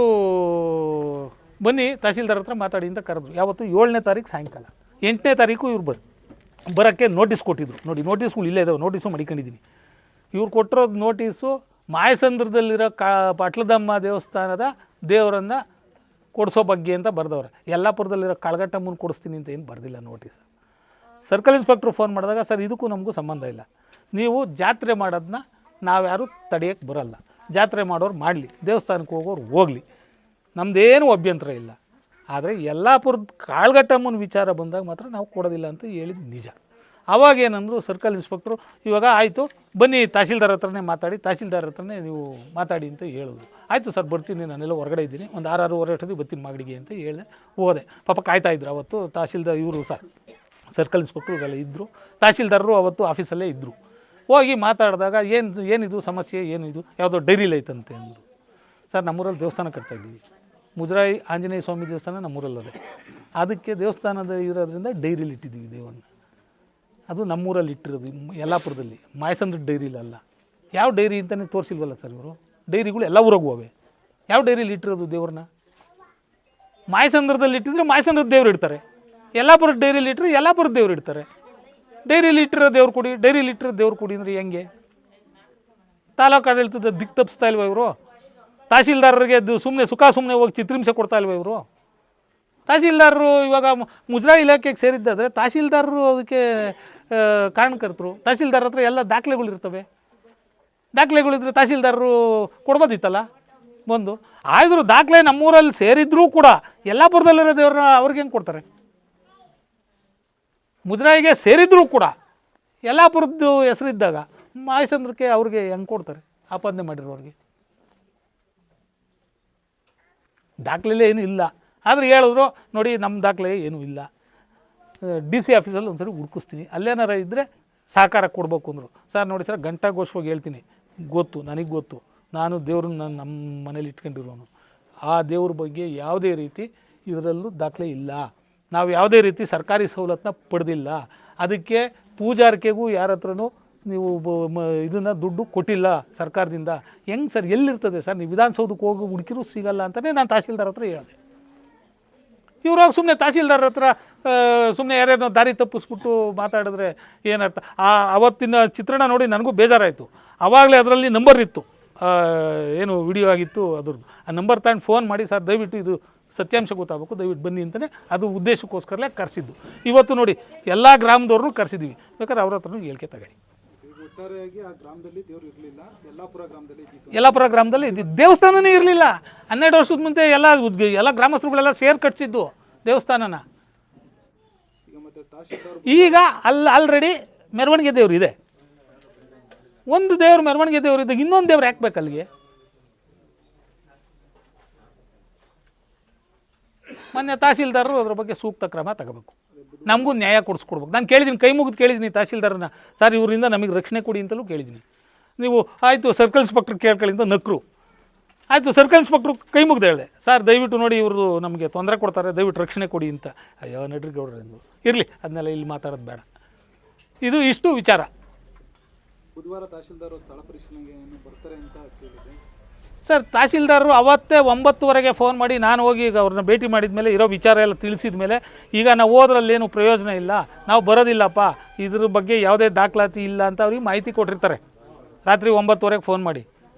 ಬನ್ನಿ ತಹಸೀಲ್ದಾರ್ ಹತ್ರ ಮಾತಾಡಿ ಅಂತ ಕರೆದ್ರು. ಯಾವತ್ತು 7ನೇ ತಾರೀಕು ಸಾಯಂಕಾಲ. 8ನೇ ತಾರೀಕು ಇವ್ರು ಬರೋಕ್ಕೆ ನೋಟಿಸ್ ಕೊಟ್ಟಿದ್ರು. ನೋಡಿ ನೋಟಿಸ್ಗಳು ಇಲ್ಲೇ ಇದಾವೆ, ನೋಟಿಸು ಮಡಿಕೊಂಡಿದ್ದೀನಿ. ಇವ್ರು ಕೊಟ್ಟಿರೋದು ನೋಟಿಸು ಮಾಯಸಂದ್ರದಲ್ಲಿರೋ ಪಟ್ಲದಮ್ಮ ದೇವಸ್ಥಾನದ ದೇವರನ್ನು ಕೊಡಿಸೋ ಬಗ್ಗೆ ಅಂತ ಬರೆದವ್ರೆ. ಯಲ್ಲಾಪುರದಲ್ಲಿರೋ ಕಳಗಟ್ಟಮ್ಮನ ಕೊಡಿಸ್ತೀನಿ ಅಂತ ಏನು ಬರೆದಿಲ್ಲ ನೋಟಿಸ್. ಸರ್ಕಲ್ ಇನ್ಸ್ಪೆಕ್ಟ್ರು ಫೋನ್ ಮಾಡಿದಾಗ, ಸರ್ ಇದಕ್ಕೂ ನಮಗೂ ಸಂಬಂಧ ಇಲ್ಲ, ನೀವು ಜಾತ್ರೆ ಮಾಡೋದನ್ನ ನಾವ್ಯಾರು ತಡೆಯೋಕ್ಕೆ ಬರೋಲ್ಲ, ಜಾತ್ರೆ ಮಾಡೋರು ಮಾಡಲಿ, ದೇವಸ್ಥಾನಕ್ಕೆ ಹೋಗೋರು ಹೋಗಲಿ, ನಮ್ಮದೇನು ಅಭ್ಯಂತರ ಇಲ್ಲ. ಆದರೆ ಯಲ್ಲಾಪುರದ ಕಾಳ್ಗಟ್ಟಮ್ಮನ ವಿಚಾರ ಬಂದಾಗ ಮಾತ್ರ ನಾವು ಕೊಡೋದಿಲ್ಲ ಅಂತ ಹೇಳಿದ್ದು ನಿಜ. ಆವಾಗ ಏನಂದರು ಸರ್ಕಲ್ ಇನ್ಸ್ಪೆಕ್ಟ್ರು, ಇವಾಗ ಆಯಿತು ಬನ್ನಿ ತಹಸೀಲ್ದಾರ್ ಹತ್ರನೇ ಮಾತಾಡಿ, ತಹಸೀಲ್ದಾರ್ ಹತ್ರನೇ ನೀವು ಮಾತಾಡಿ ಅಂತ ಹೇಳಿದ್ರು. ಆಯಿತು ಸರ್ ಬರ್ತೀನಿ, ನಾನೆಲ್ಲ ಹೊರಗಡೆ ಇದ್ದೀನಿ, ಒಂದು 6-6:30 ಅಷ್ಟೊತ್ತಿಗೆ ಬರ್ತೀನಿ ಮಾಗಡಿಗೆ ಅಂತ ಹೇಳಿದೆ. ಹೋದೆ. ಪಾಪ ಕಾಯ್ತಾಯಿದ್ರು. ಅವತ್ತು ತಹಸೀಲ್ದಾರ್ ಇವರು ಸರ್ಕಲ್ ಇನ್ಸ್ಪೆಕ್ಟ್ರು ಇವೆಲ್ಲ ಇದ್ದರು, ತಹಸೀಲ್ದಾರರು ಅವತ್ತು ಆಫೀಸಲ್ಲೇ ಇದ್ದರು. ಹೋಗಿ ಮಾತಾಡಿದಾಗ ಏನಿದು ಸಮಸ್ಯೆ, ಏನು ಇದು, ಯಾವುದೋ ಡೈರಿಲಿ ಐತಂತೆ ಅಂದರು. ಸರ್ ನಮ್ಮೂರಲ್ಲಿ ದೇವಸ್ಥಾನ ಕಟ್ತಾಯಿದ್ದೀವಿ, ಮುಜರಾಯಿ ಆಂಜನೇಯ ಸ್ವಾಮಿ ದೇವಸ್ಥಾನ ನಮ್ಮೂರಲ್ಲದೆ, ಅದಕ್ಕೆ ದೇವಸ್ಥಾನದ ಇರೋದ್ರಿಂದ ಡೈರಿಲಿ ಇಟ್ಟಿದ್ದೀವಿ ದೇವರನ್ನ. ಅದು ನಮ್ಮೂರಲ್ಲಿ ಇಟ್ಟಿರೋದು, ಯಲ್ಲಾಪುರದಲ್ಲಿ, ಮಾಯಸಂದ್ರ ಡೈರಿಲಲ್ಲ. ಯಾವ ಡೈರಿ ಅಂತಲೇ ತೋರಿಸಿಲ್ವಲ್ಲ ಸರ್ ಇವರು. ಡೈರಿಗಳು ಎಲ್ಲ ಊರಾಗೂ ಹೋವೆ. ಯಾವ ಡೈರಿಲಿ ಇಟ್ಟಿರೋದು ದೇವ್ರನ್ನ? ಮಾಯಸಂದ್ರದಲ್ಲಿ ಇಟ್ಟಿದ್ರೆ ಮಾಯಸಂದ್ರದ ದೇವ್ರು ಇಡ್ತಾರೆ, ಯಲ್ಲಾಪುರದ ಡೈರಿಲಿ ಇಟ್ಟರೆ ಯಲ್ಲಾಪುರದ ದೇವ್ರು ಇಡ್ತಾರೆ. ಡೈರಿಲಿ ಇಟ್ಟಿರೋ ದೇವ್ರು ಕೊಡಿ, ಡೈರಿಲಿ ಇಟ್ಟಿರೋ ದೇವ್ರು ಕೊಡಿ ಅಂದರೆ ಹೆಂಗೆ? ತಾಲೂಕು ಆಡಳಿತದ ದಿಕ್ಕು ತಪ್ಪಿಸ್ತಾ ಇಲ್ವ ಇವರು? ತಹಸೀಲ್ದಾರರಿಗೆ ಸುಮ್ಮನೆ ಸುಮ್ಮನೆ ಹೋಗಿ ಚಿತ್ರಿಂಸೆ ಕೊಡ್ತಾ ಇಲ್ವ ಇವರು? ತಹಸೀಲ್ದಾರರು ಇವಾಗ ಮುಜರಾಯಿ ಇಲಾಖೆಗೆ ಸೇರಿದ್ದಾದರೆ ತಹಸೀಲ್ದಾರರು ಅದಕ್ಕೆ ಕಾರಣಕರ್ತರು. ತಹಸೀಲ್ದಾರ್ ಹತ್ರ ಎಲ್ಲ ದಾಖಲೆಗಳಿರ್ತವೆ. ದಾಖಲೆಗಳಿದ್ರೆ ತಹಸೀಲ್ದಾರರು ಕೊಡ್ಬೋದಿತ್ತಲ್ಲ ಬಂದು. ಆದರೂ ದಾಖಲೆ ನಮ್ಮೂರಲ್ಲಿ ಸೇರಿದ್ರೂ ಕೂಡ ಯಲ್ಲಾಪುರದಲ್ಲಿರೋ ದೇವ್ರನ್ನ ಅವ್ರಿಗೆ ಹೆಂಗೆ ಕೊಡ್ತಾರೆ? ಮುಜರಾಯಿಗೆ ಸೇರಿದ್ರೂ ಕೂಡ ಯಲ್ಲಾಪುರದ್ದು ಹೆಸರಿದ್ದಾಗ ಮಾಯಸಂದ್ರಕ್ಕೆ ಅವ್ರಿಗೆ ಹೆಂಗೆ ಕೊಡ್ತಾರೆ? ಆಪಾದನೆ ಮಾಡಿರೋರಿಗೆ ದಾಖಲೆಯಲ್ಲೇ ಏನೂ ಇಲ್ಲ. ಆದರೆ ಹೇಳಿದ್ರು ನೋಡಿ ನಮ್ಮ ದಾಖಲೆ ಏನೂ ಇಲ್ಲ, DC ಆಫೀಸಲ್ಲಿ ಒಂದು ಸರಿ ಹುಡ್ಕಿಸ್ತೀನಿ, ಅಲ್ಲೇನಾರ ಇದ್ದರೆ ಸಹಕಾರ ಕೊಡಬೇಕು ಅಂದರು. ಸರ್ ನೋಡಿ ಸರ್ ಘಂಟಾಘೋಷವಾಗಿ ಹೇಳ್ತೀನಿ, ಗೊತ್ತು ನನಗೆ ಗೊತ್ತು, ನಾನು ದೇವ್ರನ್ನ ನಮ್ಮ ಮನೇಲಿ ಇಟ್ಕೊಂಡಿರೋನು, ಆ ದೇವ್ರ ಬಗ್ಗೆ ಯಾವುದೇ ರೀತಿ ಇದರಲ್ಲೂ ದಾಖಲೆ ಇಲ್ಲ, ನಾವು ಯಾವುದೇ ರೀತಿ ಸರ್ಕಾರಿ ಸವಲತ್ತನ್ನ ಪಡೆದಿಲ್ಲ, ಅದಕ್ಕೆ ಪೂಜಾರಿಕೆಗೂ ಯಾರ ಹತ್ರನೂ ನೀವು ಇದನ್ನು ದುಡ್ಡು ಕೊಟ್ಟಿಲ್ಲ ಸರ್ಕಾರದಿಂದ. ಹೆಂಗೆ ಸರ್, ಎಲ್ಲಿರ್ತದೆ ಸರ್? ನೀವು ವಿಧಾನಸೌಧಕ್ಕೆ ಹೋಗಿ ಹುಡುಕಿರೂ ಸಿಗಲ್ಲ ಅಂತಲೇ ನಾನು ತಹಸೀಲ್ದಾರ್ ಹತ್ರ ಹೇಳಿದೆ. ಇವ್ರಾಗ ಸುಮ್ಮನೆ ತಹಸೀಲ್ದಾರ್ ಹತ್ರ ಸುಮ್ಮನೆ ಯಾರ್ಯಾರೋ ದಾರಿ ತಪ್ಪಿಸ್ಬಿಟ್ಟು ಮಾತಾಡಿದ್ರೆ ಏನರ್ಥ? ಅವತ್ತಿನ ಚಿತ್ರಣ ನೋಡಿ ನನಗೂ ಬೇಜಾರಾಯಿತು. ಆವಾಗಲೇ ಅದರಲ್ಲಿ ನಂಬರ್ ಇತ್ತು, ಏನು ವಿಡಿಯೋ ಆಗಿತ್ತು ಅದ್ರದ್ದು. ಆ ನಂಬರ್ ತಗೊಂಡು ಫೋನ್ ಮಾಡಿ, ಸರ್ ದಯವಿಟ್ಟು ಇದು ಸತ್ಯಾಂಶ ಗೊತ್ತಾಗಬೇಕು, ದಯವಿಟ್ಟು ಬನ್ನಿ ಅಂತಲೇ ಅದು ಉದ್ದೇಶಕ್ಕೋಸ್ಕರಲೇ ಕರೆಸಿದ್ದು. ಇವತ್ತು ನೋಡಿ ಎಲ್ಲ ಗ್ರಾಮದವ್ರನ್ನೂ ಕರೆಸಿದ್ದೀವಿ, ಬೇಕಾದ್ರೆ ಅವ್ರ ಹತ್ರನೂ ಹೇಳಿಕೆ ತಗೊಳ್ಳಿ. ಒಟ್ಟಾರೆಯಾಗಿ ಆ ಗ್ರಾಮದಲ್ಲಿ ದೇವರು ಇರಲಿಲ್ಲ, ಯಲ್ಲಾಪುರ ಗ್ರಾಮದಲ್ಲಿ ಇದ್ದಿತ್ತು. ಯಲ್ಲಾಪುರ ಗ್ರಾಮದಲ್ಲಿ ದೇವಸ್ಥಾನನೇ ಇರಲಿಲ್ಲ. 12 ವರ್ಷದ ಮುಂದೆ ಎಲ್ಲ ಗ್ರಾಮಸ್ಥರುಗಳೆಲ್ಲ ಸೇರಿ ಕಟ್ಸಿದ್ದು ದೇವಸ್ಥಾನನ. ಈಗ ಮತ್ತೆ ತಹಸೀಲ್ದಾರ್ ಈಗ ಆಲ್ರೆಡಿ ಮೆರವಣಿಗೆ ದೇವ್ರು ಇದೆ. ಒಂದು ದೇವ್ರು ಮೆರವಣಿಗೆ ದೇವ್ರು ಇದ್ದಾಗ ಇನ್ನೊಂದು ದೇವ್ರು ಯಾಕೆ ಬೇಕು ಅಲ್ಲಿಗೆ? ಮೊನ್ನೆ ತಹಸೀಲ್ದಾರರು ಅದ್ರ ಬಗ್ಗೆ ಸೂಕ್ತ ಕ್ರಮ ತಗೋಬೇಕು, ನಮಗೂ ನ್ಯಾಯ ಕೊಡಿಸ್ಕೊಡ್ಬೇಕು. ನಾನು ಕೇಳಿದ್ದೀನಿ, ಕೈ ಮುಗಿದು ಕೇಳಿದ್ದೀನಿ ತಹಸೀಲ್ದಾರನ್ನ, ಸರ್ ಇವರಿಂದ ನಮಗೆ ರಕ್ಷಣೆ ಕೊಡಿ ಅಂತಲೂ ಕೇಳಿದ್ದೀನಿ. ನೀವು ಆಯಿತು ಸರ್ಕಲ್ ಇನ್ಸ್ಪೆಕ್ಟ್ರ್ ಕೇಳ್ಕೊಳ್ಳಿ ಅಂತ ನಕ್ಕರು. ಆಯಿತು ಸರ್ಕಲ್ ಇನ್ಸ್ಪೆಕ್ಟ್ರು ಕೈ ಮುಗ್ದು ಹೇಳಿದೆ, ಸರ್ ದಯವಿಟ್ಟು ನೋಡಿ ಇವರು ನಮಗೆ ತೊಂದರೆ ಕೊಡ್ತಾರೆ, ದಯವಿಟ್ಟು ರಕ್ಷಣೆ ಕೊಡಿ ಅಂತ. ಅಯ್ಯೋ ನಡ್ರಿ ಗೌಡ್ರೆ ಎಂದು ಇರಲಿ, ಅದನ್ನೆಲ್ಲ ಇಲ್ಲಿ ಮಾತಾಡೋದು ಬೇಡ. ಇಷ್ಟು ವಿಚಾರ. ಬುಧವಾರ ತಹಸೀಲ್ದಾರ್ ಸ್ಥಳ ಪರಿಶೀಲನೆಗೆ ಬರ್ತಾರೆ ಅಂತ ಕೇಳಿದೆ. ಸರ್ ತಹಸೀಲ್ದಾರರು ಅವತ್ತೇ 9:00 ಫೋನ್ ಮಾಡಿ ನಾನು ಹೋಗಿ ಈಗ ಅವ್ರನ್ನ ಭೇಟಿ ಮಾಡಿದ ಮೇಲೆ ಇರೋ ವಿಚಾರ ಎಲ್ಲ ತಿಳಿಸಿದ ಮೇಲೆ, ಈಗ ನಾವು ಹೋದ್ರಲ್ಲೇನು ಪ್ರಯೋಜನ ಇಲ್ಲ, ನಾವು ಬರೋದಿಲ್ಲಪ್ಪ, ಇದ್ರ ಬಗ್ಗೆ ಯಾವುದೇ ದಾಖಲಾತಿ ಇಲ್ಲ ಅಂತ ಅವ್ರಿಗೆ ಮಾಹಿತಿ ಕೊಟ್ಟಿರ್ತಾರೆ. ರಾತ್ರಿ 9:00 ಫೋನ್ ಮಾಡಿ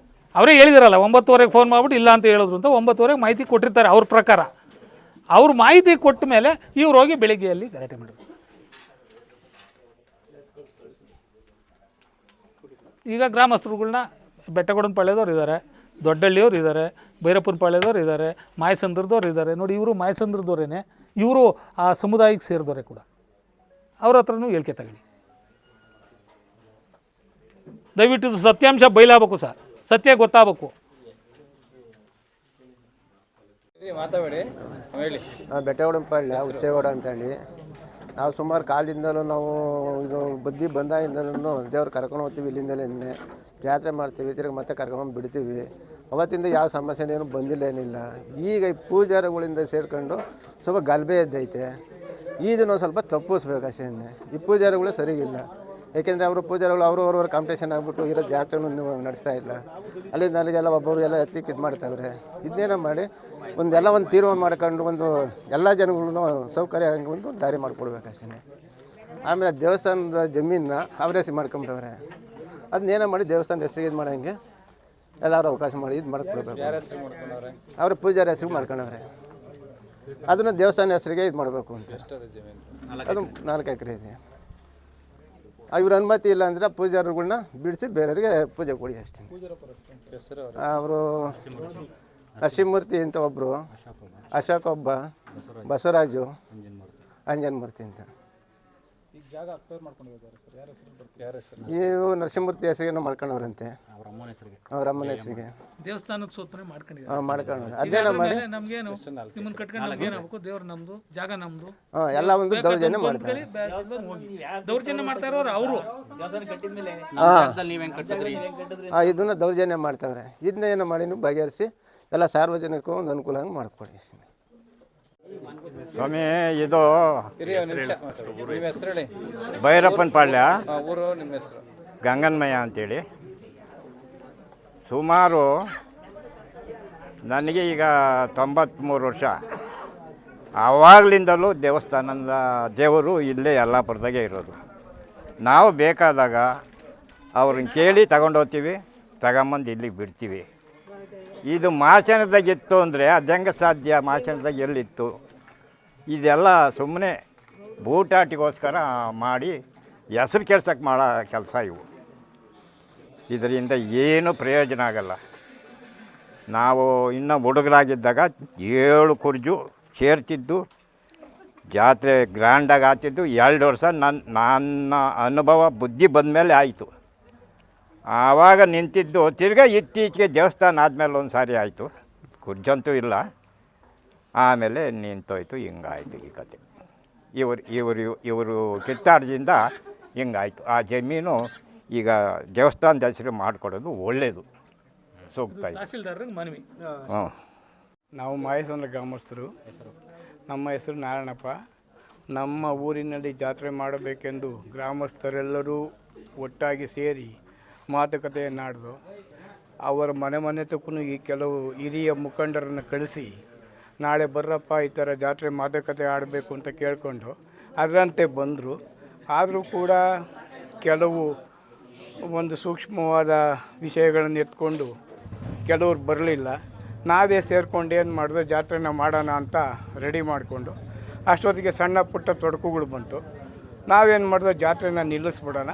ಅವರೇ ಹೇಳಿದಾರಲ್ಲ, 9:00 ಫೋನ್ ಮಾಡಿಬಿಟ್ಟು ಇಲ್ಲ ಅಂತ ಹೇಳಿದ್ರು ಅಂತ 9:00 ಮಾಹಿತಿ ಕೊಟ್ಟಿರ್ತಾರೆ. ಅವ್ರ ಪ್ರಕಾರ ಅವ್ರು ಮಾಹಿತಿ ಕೊಟ್ಟ ಮೇಲೆ ಇವ್ರು ಹೋಗಿ ಬೆಳಿಗ್ಗೆಯಲ್ಲಿ ಗಲಾಟೆ ಮಾಡಿದ್ರು. ಈಗ ಗ್ರಾಮಸ್ಥರುಗಳನ್ನ ಬೆಟ್ಟಗೌಡನ ಪಾಳ್ಯದವ್ರು ಇದ್ದಾರೆ, ದೊಡ್ಡಹಳ್ಳಿಯವ್ರು ಇದ್ದಾರೆ, ಭೈರಪ್ಪನ ಪಾಳ್ಯದವ್ರು ಇದ್ದಾರೆ, ಮಾಯಸಂದ್ರದವ್ರು ಇದ್ದಾರೆ. ನೋಡಿ ಇವರು ಮಾಯಸಂದ್ರದವರೇನೆ, ಇವರು ಆ ಸಮುದಾಯಕ್ಕೆ ಸೇರಿದವರೇ ಕೂಡ. ಅವ್ರ ಹತ್ರನೂ ಹೇಳಿಕೆ ತಗೊಳ್ಳಿ, ದಯವಿಟ್ಟು ಸತ್ಯಾಂಶ ಬಯಲಾಗಬೇಕು ಸರ್, ಸತ್ಯ ಗೊತ್ತಾಗಬೇಕು. ಮಾತಾಡಿ ಹೇಳಿ. ಬೆಟ್ಟಗೌಡನ ಪಾಳ್ಯ ಹುಚ್ಚೇಗೌಡ ಅಂತೇಳಿ, ನಾವು ಸುಮಾರು ಕಾಲದಿಂದಲೂ ನಾವು ಇದು ಬುದ್ಧಿ ಬಂದಾಗಿಂದಲೂ ದೇವ್ರು ಕರ್ಕೊಂಡು ಹೋಗ್ತೀವಿ. ಇಲ್ಲಿಂದಲೇ ಜಾತ್ರೆ ಮಾಡ್ತೀವಿ, ತಿರ್ಗಿ ಮತ್ತೆ ಕರ್ಕೊಂಡು ಬಿಡ್ತೀವಿ. ಅವತ್ತಿಂದ ಯಾವ ಸಮಸ್ಯೆನೇನು ಬಂದಿಲ್ಲ, ಏನಿಲ್ಲ. ಈಗ ಈ ಪೂಜಾರಿಗಳಿಂದ ಸೇರ್ಕೊಂಡು ಸ್ವಲ್ಪ ಗಲಭೆ ಎದ್ದೈತೆ. ಇದನ್ನು ಸ್ವಲ್ಪ ತಪ್ಪಿಸ್ಬೇಕು ಅಷ್ಟೇ. ಈ ಪೂಜಾರಿಗಳು ಸರಿಗಿಲ್ಲ. ಏಕೆಂದರೆ ಅವರು ಪೂಜಾರಿಗಳು ಅವ್ರವ್ರ ಕಾಂಪಿಟೇಷನ್ ಆಗಿಬಿಟ್ಟು ಇರೋ ಜಾತ್ರೆನೂ ನಡೆಸ್ತಾ ಇಲ್ಲ. ಅಲ್ಲಿಂದ ಅಲ್ಲಿಗೆಲ್ಲ ಒಬ್ಬರು ಎಲ್ಲ ಎತ್ತಲಿಕ್ಕೆ ಇದು ಮಾಡ್ತಾವ್ರೆ. ಇದನ್ನೇನೋ ಮಾಡಿ ಒಂದು ತೀರ್ಮಾನ ಮಾಡ್ಕೊಂಡು ಎಲ್ಲ ಜನಗಳೂ ಸೌಕರ್ಯ ಹಂಗೆ ಒಂದು ದಾರಿ ಮಾಡಿಕೊಡ್ಬೇಕಷ್ಟೇ. ಆಮೇಲೆ ದೇವಸ್ಥಾನದ ಜಮೀನನ್ನ ಅವರೇ ಮಾಡ್ಕೊಂಬಿಟ್ಟವ್ರೆ. ಅದನ್ನೇನೋ ಮಾಡಿ ದೇವಸ್ಥಾನದ ಹೆಸರಿಗೆ ಇದು ಮಾಡೋಂಗೆ ಎಲ್ಲರೂ ಅವಕಾಶ ಮಾಡಿ ಇದು ಮಾಡ್ಕೊಡ್ಬೇಕು. ಅವ್ರ ಪೂಜಾರಿ ಹೆಸರಿಗೆ ಮಾಡ್ಕೊಂಡವ್ರೆ. ಅದನ್ನು ದೇವಸ್ಥಾನ ಹೆಸರಿಗೆ ಇದು ಮಾಡಬೇಕು ಅಂತ. ಅದು 4 ಎಕರೆ ಇದೆ. ಇವ್ರ ಅನುಮತಿ ಇಲ್ಲ ಅಂದರೆ ಪೂಜಾರಿಗಳನ್ನ ಬಿಡಿಸಿ ಬೇರೆಯವರಿಗೆ ಪೂಜೆ ಕೊಡಿ ಅಷ್ಟೇ. ಅವರು ನರಸಿಂಹಮೂರ್ತಿ ಅಂತ ಒಬ್ಬರು, ಅಶೋಕ್ ಒಬ್ಬ, ಬಸವರಾಜು, ಅಂಜನ್ಮೂರ್ತಿ ಅಂತ. ಈ ಜಾಗ ಅಕ್ವೈರ್ ಮಾಡ್ಕೊಂಡಿದ್ದಾರೆ ಸರ್, ಯಾರ ಹೆಸರು? ಇವು ನರಸಿಂಹಮೂರ್ತಿ ಹೆಸರಿಗೇನೋ ಮಾಡ್ಕೊಂಡವ್ರಂತೆ, ಅವ್ರ ಅಮ್ಮನ ಹೆಸರಿಗೆ ದೇವಸ್ಥಾನದ ಸೂತ್ರೆ ಮಾಡ್ಕೊಂಡಿದ್ದಾರೆ. ಮಾಡ್ಕೊಂಡವ್ರೆ. ಅದೇನೋ ಮಾಡಿ ನಮ್ಗೇನು ನಿಮ್ಮನ್ನ ಕಟ್ಕೊಂಡು ನಮ್ಗೆ ಏನಾಗಬೇಕು, ದೇವ್ರು ನಮ್ದು, ಜಾಗ ನಮ್ದು, ಎಲ್ಲ ಒಂದು ದೌರ್ಜನ್ಯ ಮಾಡ್ತಾರೆ. ದೌರ್ಜನ್ಯ ಮಾಡ್ತಾ ಇರೋರು ಅವರು. ಇದನ್ನ ದೌರ್ಜನ್ಯ ಮಾಡ್ತಾವ್ರೆ. ಇದನ್ನ ಏನೋ ಮಾಡಿ ನೀವು ಬಗೆಹರಿಸಿ ಎಲ್ಲ ಸಾರ್ವಜನಿಕರು ಒಂದು ಅನುಕೂಲ ಹಂಗೆ ಮಾಡಿಕೊಡಿ. ಸ್ವಾಮಿ, ಇದು ಭೈರಪ್ಪನ ಪಾಳ್ಯ, ಗಂಗನ್ಮಯ್ಯ ಅಂತೇಳಿ. ಸುಮಾರು ನನಗೆ ಈಗ 93 ವರ್ಷ. ಆವಾಗಲಿಂದಲೂ ದೇವಸ್ಥಾನದ ದೇವರು ಇಲ್ಲೇ ಯಲ್ಲಾಪುರದಾಗೆ ಇರೋದು. ನಾವು ಬೇಕಾದಾಗ ಅವ್ರನ್ನ ಕೇಳಿ ತಗೊಂಡೋಗ್ತೀವಿ, ತಗೊಂಬಂದು ಇಲ್ಲಿಗೆ ಬಿಡ್ತೀವಿ. ಇದು ಮಾಚನದಾಗಿತ್ತು ಅಂದರೆ ಅದು ಹೆಂಗೆ ಸಾಧ್ಯ? ಮಾಚನದಾಗ ಎಲ್ಲಿತ್ತು? ಇದೆಲ್ಲ ಸುಮ್ಮನೆ ಬೂಟಾಟಿಗೋಸ್ಕರ ಮಾಡಿ ಹೆಸರು ಕೆಲ್ಸಕ್ಕೆ ಮಾಡೋ ಕೆಲಸ ಇವು. ಇದರಿಂದ ಏನು ಪ್ರಯೋಜನ ಆಗಲ್ಲ. ನಾವು ಇನ್ನೂ ಹುಡುಗರಾಗಿದ್ದಾಗ 7 ಕುರ್ಜು ಸೇರ್ತಿದ್ದು, ಜಾತ್ರೆ ಗ್ರ್ಯಾಂಡಾಗಿ ಆಗ್ತಿದ್ದು. 2 ವರ್ಷ ನನ್ನ ಅನುಭವ ಬುದ್ಧಿ ಬಂದಮೇಲೆ ಆಯಿತು. ಆವಾಗ ನಿಂತಿದ್ದು. ತಿರ್ಗಾ ಇತ್ತೀಚೆಗೆ ದೇವಸ್ಥಾನ ಆದಮೇಲೆ ಒಂದು ಸಾರಿ ಆಯಿತು, ಕುರ್ಜಂತೂ ಇಲ್ಲ. ಆಮೇಲೆ ನಿಂತೋಯ್ತು. ಹಿಂಗಾಯಿತು ಈ ಕತೆ. ಇವರು ಕಿತ್ತಾಟದಿಂದ ಹಿಂಗಾಯಿತು. ಆ ಜಮೀನು ಈಗ ದೇವಸ್ಥಾನದ ಹೆಸರು ಮಾಡಿಕೊಡೋದು ಒಳ್ಳೆಯದು, ಸೂಕ್ತ. ತಹಸೀಲ್ದಾರ್ರಿಗೆ ಮನವಿ. ಹ್ಞೂ. ನಾವು ಮಾಯಸಂದ್ರ ಗ್ರಾಮಸ್ಥರು. ನಮ್ಮ ಹೆಸರು ನಾರಾಯಣಪ್ಪ. ನಮ್ಮ ಊರಿನಲ್ಲಿ ಜಾತ್ರೆ ಮಾಡಬೇಕೆಂದು ಗ್ರಾಮಸ್ಥರೆಲ್ಲರೂ ಒಟ್ಟಾಗಿ ಸೇರಿ ಮಾತುಕತೆಯನ್ನಾಡಿದು. ಅವರ ಮನೆತಕ್ಕೂ ಈ ಕೆಲವು ಹಿರಿಯ ಮುಖಂಡರನ್ನು ಕಳಿಸಿ, ನಾಳೆ ಬರ್ರಪ್ಪ ಈ ಥರ ಜಾತ್ರೆ ಮಾತುಕತೆ ಆಡಬೇಕು ಅಂತ ಕೇಳಿಕೊಂಡು ಅದರಂತೆ ಬಂದರು. ಆದರೂ ಕೂಡ ಕೆಲವು ಒಂದು ಸೂಕ್ಷ್ಮವಾದ ವಿಷಯಗಳನ್ನು ಎತ್ಕೊಂಡು ಕೆಲವ್ರು ಬರಲಿಲ್ಲ. ನಾವೇ ಸೇರ್ಕೊಂಡು ಏನು ಮಾಡಿದ್ರು, ಜಾತ್ರೆನ ಮಾಡೋಣ ಅಂತ ರೆಡಿ ಮಾಡಿಕೊಂಡು ಅಷ್ಟೊತ್ತಿಗೆ ಸಣ್ಣ ಪುಟ್ಟ ತೊಡಕುಗಳು ಬಂತು. ನಾವೇನು ಮಾಡಿದ್ವು, ಜಾತ್ರೆನ ನಿಲ್ಲಿಸ್ಬಿಡೋಣ,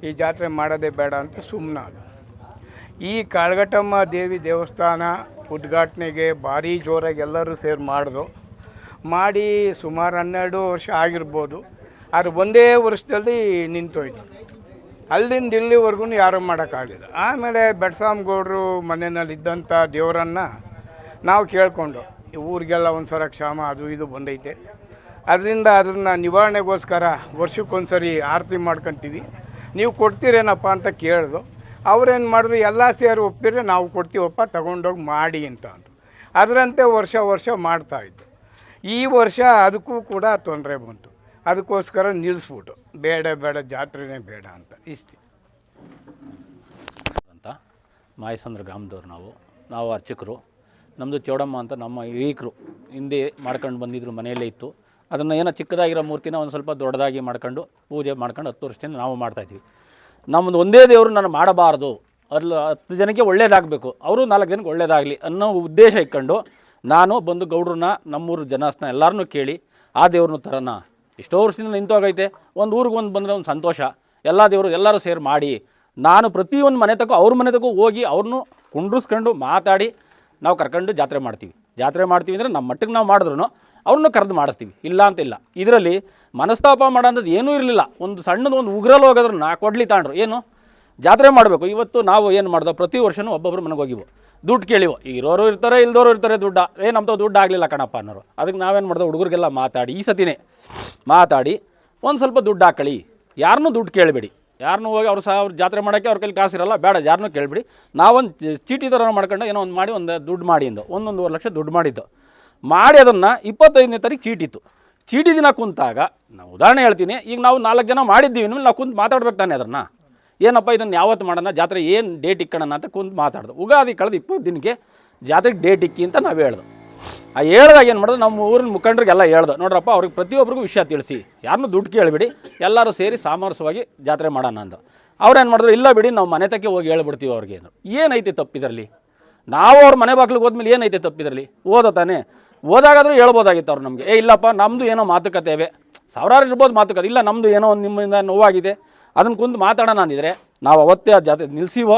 ಈ ಜಾತ್ರೆ ಮಾಡೋದೇ ಬೇಡ ಅಂತ ಸುಮ್ಮನಾದ. ಈ ಕಾಳಘಟ್ಟಮ್ಮ ದೇವಿ ದೇವಸ್ಥಾನ ಉದ್ಘಾಟನೆಗೆ ಭಾರಿ ಜೋರಾಗಿ ಎಲ್ಲರೂ ಸೇರಿ ಮಾಡಿ ಸುಮಾರು 12 ವರ್ಷ ಆಗಿರ್ಬೋದು. ಆದರೆ ಒಂದೇ ವರ್ಷದಲ್ಲಿ ನಿಂತೋಯ್ತು. ಅಲ್ಲಿಂದ ಇಲ್ಲಿವರೆಗೂ ಯಾರೂ ಮಾಡೋಕ್ಕಾಗಲಿಲ್ಲ. ಆಮೇಲೆ ಬೆಟ್ಸಾಮ್ಗೌಡರು ಮನೆಯಲ್ಲಿದ್ದಂಥ ದೇವರನ್ನು ನಾವು ಕೇಳಿಕೊಂಡು, ಊರಿಗೆಲ್ಲ ಒಂದು ಸಲ ಕ್ಷಾಮ ಅದು ಇದು ಬಂದೈತೆ, ಅದರಿಂದ ಅದನ್ನು ನಿವಾರಣೆಗೋಸ್ಕರ ವರ್ಷಕ್ಕೊಂದ್ಸರಿ ಆರತಿ ಮಾಡ್ಕೊತೀವಿ, ನೀವು ಕೊಡ್ತೀರೇನಪ್ಪ ಅಂತ ಕೇಳಿದ್ರು. ಅವ್ರೇನು ಮಾಡಿದ್ರು, ಎಲ್ಲ ಸೇರಿ ಒಪ್ಪಿದ್ರೆ ನಾವು ಕೊಡ್ತೀವಪ್ಪ, ತಗೊಂಡೋಗಿ ಮಾಡಿ ಅಂತ ಅಂದರು. ಅದರಂತೆ ವರ್ಷ ಮಾಡ್ತಾಯಿದ್ದು. ಈ ವರ್ಷ ಅದಕ್ಕೂ ಕೂಡ ತೊಂದರೆ ಬಂತು. ಅದಕ್ಕೋಸ್ಕರ ನಿಲ್ಲಿಸ್ಬಿಟ್ಟು ಬೇಡ ಜಾತ್ರೆನೇ ಬೇಡ ಅಂತ ಇಷ್ಟೇ. ಅಂತ ಮಾಯಸಂದ್ರ ಗ್ರಾಮದವ್ರು ನಾವು ಅರ್ಚಕರು. ನಮ್ಮದು ಚೌಡಮ್ಮ ಅಂತ ನಮ್ಮ ಹಿರೀಕರು ಹಿಂದೆ ಮಾಡ್ಕೊಂಡು ಬಂದಿದ್ರು, ಮನೆಯಲ್ಲೇ ಇತ್ತು. ಅದನ್ನು ಏನೋ ಚಿಕ್ಕದಾಗಿರೋ ಮೂರ್ತಿನ ಒಂದು ಸ್ವಲ್ಪ ದೊಡ್ಡದಾಗಿ ಮಾಡ್ಕೊಂಡು ಪೂಜೆ ಮಾಡ್ಕೊಂಡು 10 ವರ್ಷದಿಂದ ನಾವು ಮಾಡ್ತಾಯಿದ್ವಿ. ನಮ್ಮದು ಒಂದೇ ದೇವರು ನಾನು ಮಾಡಬಾರ್ದು, ಅಲ್ಲಿ 10 ಜನಕ್ಕೆ ಒಳ್ಳೇದಾಗಬೇಕು, ಅವರು 4 ಜನಕ್ಕೆ ಒಳ್ಳೇದಾಗಲಿ ಅನ್ನೋ ಉದ್ದೇಶ ಇಟ್ಕೊಂಡು ನಾನು ಬಂದು ಗೌಡ್ರನ್ನ, ನಮ್ಮೂರು ಜನಸ್ನ ಎಲ್ಲರನ್ನೂ ಕೇಳಿ ಆ ದೇವ್ರನ್ನ ಥರನ ಎಷ್ಟೋ ವರ್ಷದಿಂದ ನಿಂತೋಗೈತೆ. ಒಂದು ಊರಿಗೆ ಒಂದು ಬಂದರೆ ಒಂದು ಸಂತೋಷ. ಎಲ್ಲ ದೇವರು ಎಲ್ಲರೂ ಸೇರಿ ಮಾಡಿ, ನಾನು ಪ್ರತಿಯೊಂದು ಮನೆ ತಗೋ ಅವ್ರ ಮನೆ ತಗೋ ಹೋಗಿ ಅವ್ರನ್ನೂ ಕುಂಡ್ರಿಸ್ಕೊಂಡು ಮಾತಾಡಿ ನಾವು ಕರ್ಕೊಂಡು ಜಾತ್ರೆ ಮಾಡ್ತೀವಿ ಅಂದರೆ ನಮ್ಮ ಮಟ್ಟಿಗೆ ನಾವು ಮಾಡಿದ್ರು ಅವ್ರನ್ನೂ ಕರೆದು ಮಾಡಿಸ್ತೀವಿ, ಇಲ್ಲ ಅಂತಿಲ್ಲ. ಇದರಲ್ಲಿ ಮನಸ್ತಾಪ ಮಾಡೋಂಥದ್ದು ಏನೂ ಇರಲಿಲ್ಲ. ಒಂದು ಸಣ್ಣದು ಒಂದು ಉಗ್ರಲ್ಲಿ ಹೋಗೋದ್ರ 4 ಕೊಡ್ಲಿ ತಾಂಡ್ರು, ಏನು ಜಾತ್ರೆ ಮಾಡಬೇಕು. ಇವತ್ತು ನಾವು ಏನು ಮಾಡ್ದೋ, ಪ್ರತಿ ವರ್ಷವೂ ಒಬ್ಬೊಬ್ರು ಮನೆಗೆ ಹೋಗಿವು, ದುಡ್ಡು ಕೇಳಿವು. ಇರೋರು ಇರ್ತಾರೆ, ಇಲ್ದೋರು ಇರ್ತಾರೆ. ನಮ್ಮದು ದುಡ್ಡು ಆಗಲಿಲ್ಲ ಕಣಪ್ಪ ಅನ್ನೋರು. ಅದಕ್ಕೆ ನಾವೇನು ಮಾಡ್ದೋ, ಹುಡುಗರಿಗೆಲ್ಲ ಮಾತಾಡಿ ಈ ಸತಿನೇ ಮಾತಾಡಿ ಒಂದು ಸ್ವಲ್ಪ ದುಡ್ಡು ಹಾಕೊಳ್ಳಿ, ಯಾರನ್ನೂ ದುಡ್ಡು ಕೇಳಬೇಡಿ. ಯಾರನ್ನೂ ಹೋಗಿ ಅವ್ರು ಅವ್ರು ಜಾತ್ರೆ ಮಾಡೋಕ್ಕೆ ಅವ್ರ ಕೈಲಿ ಕಾಸಿರಲ್ಲ, ಬೇಡ, ಯಾರನ್ನೂ ಕೇಳಿಬಿಡಿ. ನಾವೊಂದು ಚೀಟಿ ಥರ ಮಾಡ್ಕೊಂಡು ಏನೋ ಒಂದು ಮಾಡಿ ಒಂದು ದುಡ್ಡು ಮಾಡಿ ಅಂದು 1.5 ಲಕ್ಷ ದುಡ್ಡು ಮಾಡಿದ್ದು. ಮಾಡಿ ಅದನ್ನು 25ನೇ ತಾರೀಕು ಚೀಟಿ ದಿನ ಕುಂತಾಗ ನಾವು ಉದಾಹರಣೆ ಹೇಳ್ತೀನಿ, ಈಗ ನಾವು 4 ಜನ ಮಾಡಿದ್ದೀವಿ ಇನ್ಮೇಲೆ ನಾವು ಕುಂತು ಮಾತಾಡ್ಬೇಕು ತಾನೆ ಅದನ್ನು. ಏನಪ್ಪ ಇದನ್ನು ಯಾವತ್ತು ಮಾಡೋಣ, ಜಾತ್ರೆ ಏನು ಡೇಟ್ ಇಕ್ಕೋಣ ಅಂತ ಕುಂತು ಮಾತಾಡ್ದು. ಉಗಾದಿ ಕಳೆದು 20 ದಿನಕ್ಕೆ ಜಾತ್ರೆಗೆ ಡೇಟ್ ಇಕ್ಕಿ ಅಂತ ನಾವು ಹೇಳ್ದು. ಆ ಹೇಳ್ದಾಗ ಏನು ಮಾಡೋದು, ನಮ್ಮ ಊರಿನ ಮುಖಂಡರಿಗೆಲ್ಲ ಹೇಳ್ದು, ನೋಡ್ರಪ್ಪ ಅವ್ರಿಗೆ ಪ್ರತಿಯೊಬ್ಬರಿಗೂ ವಿಷಯ ತಿಳಿಸಿ, ಯಾರನ್ನೂ ದುಡ್ಡು ಕೇಳಿಬಿಡಿ, ಎಲ್ಲರೂ ಸೇರಿ ಸಾಮರಸ್ಯವಾಗಿ ಜಾತ್ರೆ ಮಾಡೋಣ ಅಂದು. ಅವ್ರೇನು ಮಾಡಿದ್ರು, ಇಲ್ಲ ಬಿಡಿ ನಾವು ಮನೆ ತಕ್ಕೆ ಹೋಗಿ ಹೇಳ್ಬಿಡ್ತೀವಿ ಅವ್ರಿಗೆ. ಏನೈತೆ ತಪ್ಪಿದ್ರಲ್ಲಿ? ನಾವು ಅವ್ರ ಮನೆ ಬಾಗಿಲಿಗೆ ಹೋದ್ಮೇಲೆ ಏನೈತೆ ತಪ್ಪಿದ್ರಲ್ಲಿ? ಓದೋ ತಾನೆ, ಓದಾಗಾದರೂ ಹೇಳ್ಬೋದಾಗಿತ್ತು ಅವ್ರು ನಮಗೆ. ಇಲ್ಲಪ್ಪ ನಮ್ಮದು ಏನೋ ಮಾತುಕತೆ ಇವೆ, ಸಾವಿರಾರು ಇರ್ಬೋದು ಮಾತುಕತೆ, ಇಲ್ಲ ನಮ್ಮದು ಏನೋ ಒಂದು ನಿಮ್ಮಿಂದ ನೋವಾಗಿದೆ, ಅದನ್ನು ಕುಂದು ಮಾತಾಡೋಣ ಅಂದಿದ್ರೆ ನಾವು ಅವತ್ತೇ ಆ ಜಾತ್ರೆ ನಿಲ್ಲಿಸಿವೋ